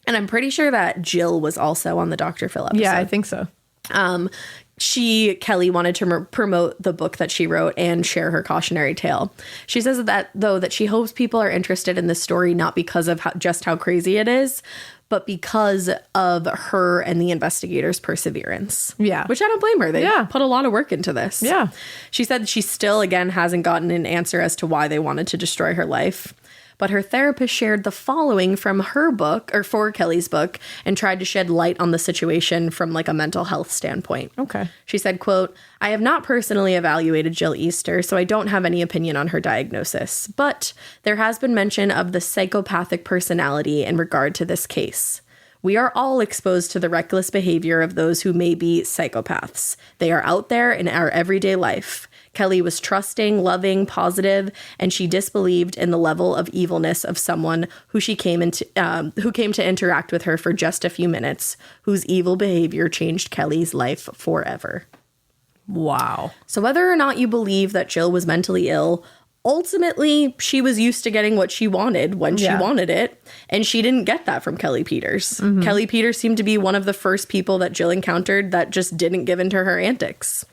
And I'm pretty sure that Jill was also on the Dr. Phil episode. Yeah, I think so. Kelly wanted to promote the book that she wrote and share her cautionary tale. She says that she hopes people are interested in this story, not because of just how crazy it is, but because of her and the investigators' perseverance. Yeah. Which I don't blame her. They put a lot of work into this. Yeah. She said she still, again, hasn't gotten an answer as to why they wanted to destroy her life. But her therapist shared the following from her book, or for Kelly's book, and tried to shed light on the situation from like a mental health standpoint. Okay. She said, quote, I have not personally evaluated Jill Easter, so I don't have any opinion on her diagnosis. But there has been mention of the psychopathic personality in regard to this case. We are all exposed to the reckless behavior of those who may be psychopaths. They are out there in our everyday life. Kelly was trusting, loving, positive, and she disbelieved in the level of evilness of someone who came to interact with her for just a few minutes, whose evil behavior changed Kelly's life forever. Wow. So whether or not you believe that Jill was mentally ill, ultimately she was used to getting what she wanted when she wanted it, and she didn't get that from Kelli Peters. Mm-hmm. Kelli Peters seemed to be one of the first people that Jill encountered that just didn't give in to her antics.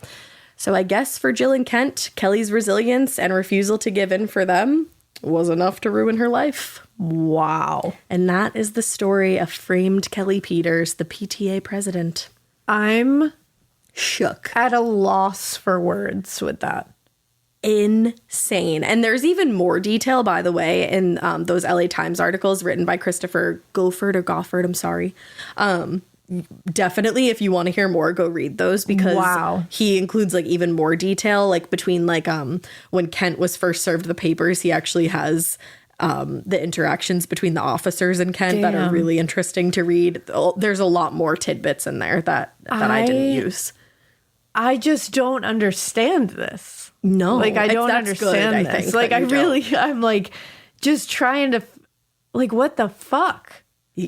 So I guess for Jill and Kent, Kelly's resilience and refusal to give in for them was enough to ruin her life. Wow. And that is the story of framed Kelli Peters, the PTA president. I'm shook. At a loss for words with that. Insane. And there's even more detail, by the way, in those LA Times articles written by Christopher Gofford. I'm sorry. Definitely, if you want to hear more, go read those, because he includes like even more detail, like between like when Kent was first served the papers, he actually has the interactions between the officers and Kent that are really interesting to read. There's a lot more tidbits in there that I didn't use. I just don't understand this. No, like I don't understand this. Like I'm like just trying to, like, what the fuck?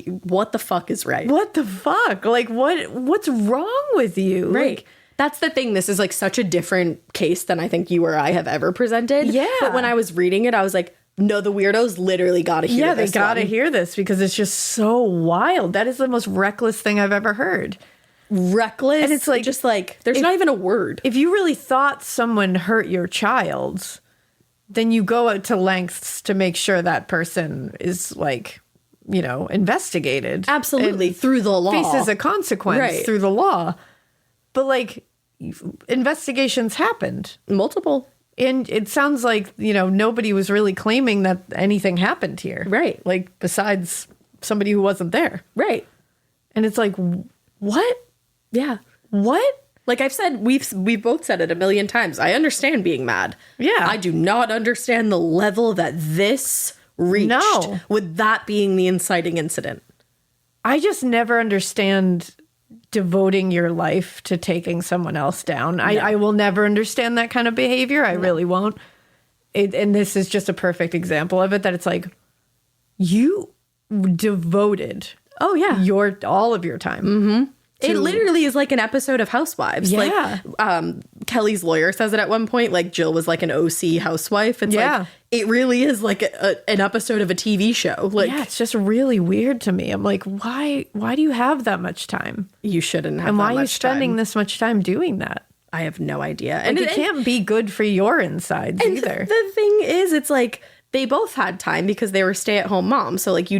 What the fuck is right? What the fuck? Like what's wrong with you? Right. Like, that's the thing. This is like such a different case than I think you or I have ever presented. Yeah. But when I was reading it, I was like, no, the weirdos literally got to hear this. Yeah, they got to one. hear this because it's just so wild. That is the most reckless thing I've ever heard. Reckless. And it's like, just like, there's not even a word. If you really thought someone hurt your child, then you go out to lengths to make sure that person is like, you know, investigated. Absolutely. Through the law. Faces a consequence through the law. But like, investigations happened. Multiple. And it sounds like, you know, nobody was really claiming that anything happened here. Right. Like, besides somebody who wasn't there. Right. And it's like, what? Yeah. What? Like I've said, we've both said it a million times. I understand being mad. Yeah. I do not understand the level that this reached with that being the inciting incident. I just never understand devoting your life to taking someone else down. No. I will never understand that kind of behavior. I really won't. And this is just a perfect example of it, that it's like, you devoted all of your time. Mm-hmm. It literally is like an episode of Housewives. Yeah. Like Kelly's lawyer says it at one point, like Jill was like an OC housewife. It's like, it really is like an episode of a TV show. Like, yeah, it's just really weird to me. I'm like, why do you have that much time? You shouldn't have and that why much are you spending time. this much time doing that? I have no idea. And it can't be good for your insides either. The thing is, it's like, they both had time because they were stay-at-home moms. So like you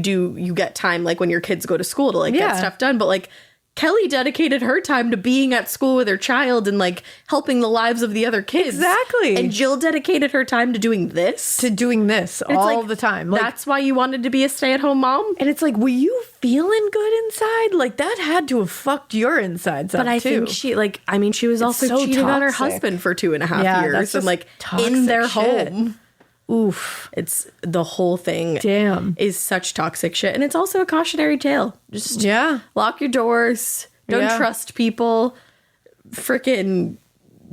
get time like when your kids go to school to like get stuff done. But like Kelly dedicated her time to being at school with her child and like helping the lives of the other kids. Exactly. And Jill dedicated her time to doing this. All the time. Like, that's why you wanted to be a stay-at-home mom? And it's like, were you feeling good inside? Like, that had to have fucked your insides up, But I think she was also so cheating on her toxic. husband for 2.5 years. That's And like toxic in their shit. home. Oof. It's the whole thing. Damn. Is such toxic shit. And it's also a cautionary tale. Just lock your doors. Don't trust people. Frickin'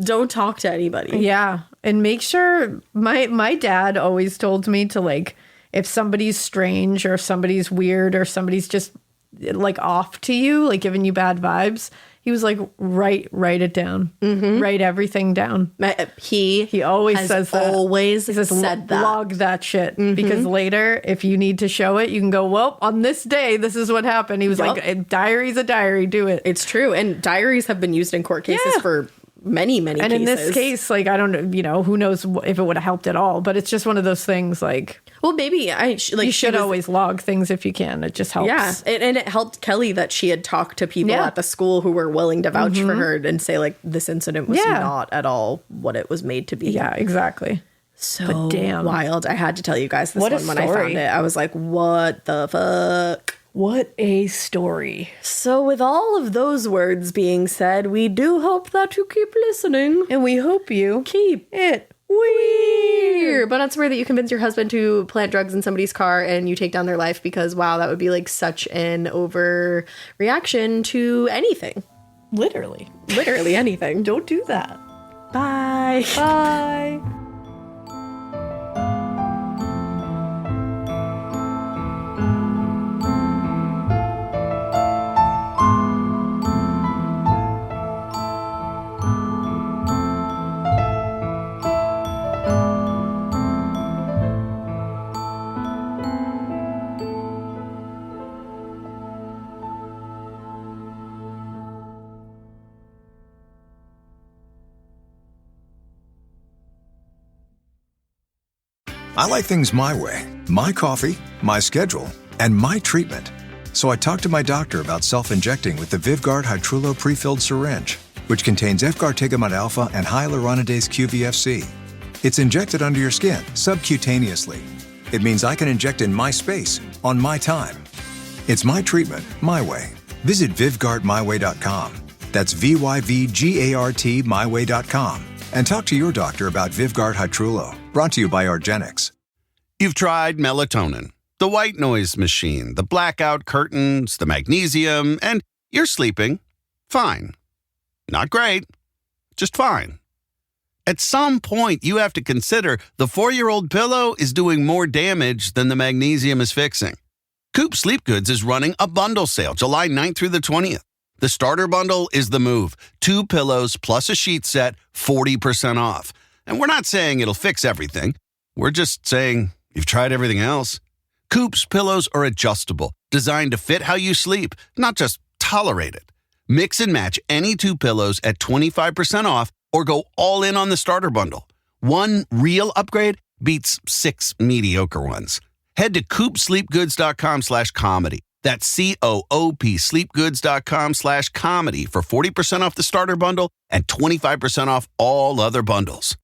don't talk to anybody. Yeah. And make sure, my dad always told me to, like, if somebody's strange or if somebody's weird or somebody's just like off to you, like giving you bad vibes, he was like, write it down. Mm-hmm. Write everything down. He always says that. He said that. Log that shit. Mm-hmm. Because later, if you need to show it, you can go, well, on this day, this is what happened. He was like, a diary's a diary, do it. It's true. And diaries have been used in court cases for many cases. And in this case, like, I don't know, you know, who knows if it would have helped at all. But it's just one of those things, like, well, maybe you should always log things if you can. It just helps. Yeah, and it helped Kelly that she had talked to people at the school who were willing to vouch for her and say, like, this incident was not at all what it was made to be. Yeah, exactly. So damn wild. I had to tell you guys this what one when I found it. I was like, what the fuck? What a story. So with all of those words being said, we do hope that you keep listening. And we hope you keep it weird. But not swear that you convince your husband to plant drugs in somebody's car and you take down their life, because wow, that would be like such an overreaction to anything. Literally anything. Don't do that. Bye. Bye. I like things my way, my coffee, my schedule, and my treatment. So I talked to my doctor about self-injecting with the Vyvgart Hytrulo prefilled syringe, which contains efgartigimod alpha and hyaluronidase QVFC. It's injected under your skin, subcutaneously. It means I can inject in my space, on my time. It's my treatment, my way. Visit VyvgartMyWay.com. That's VYVGART MyWay.com. And talk to your doctor about Vyvgart Hytrulo. Brought to you by Argenix. You've tried melatonin, the white noise machine, the blackout curtains, the magnesium, and you're sleeping fine. Not great, just fine. At some point, you have to consider the 4-year-old pillow is doing more damage than the magnesium is fixing. Coop Sleep Goods is running a bundle sale July 9th through the 20th. The starter bundle is the move. 2 pillows plus a sheet set, 40% off. And we're not saying it'll fix everything. We're just saying you've tried everything else. Coop's pillows are adjustable, designed to fit how you sleep, not just tolerate it. Mix and match any 2 pillows at 25% off or go all in on the starter bundle. One real upgrade beats 6 mediocre ones. Head to coopsleepgoods.com/comedy. That's COOP sleepgoods.com/comedy for 40% off the starter bundle and 25% off all other bundles.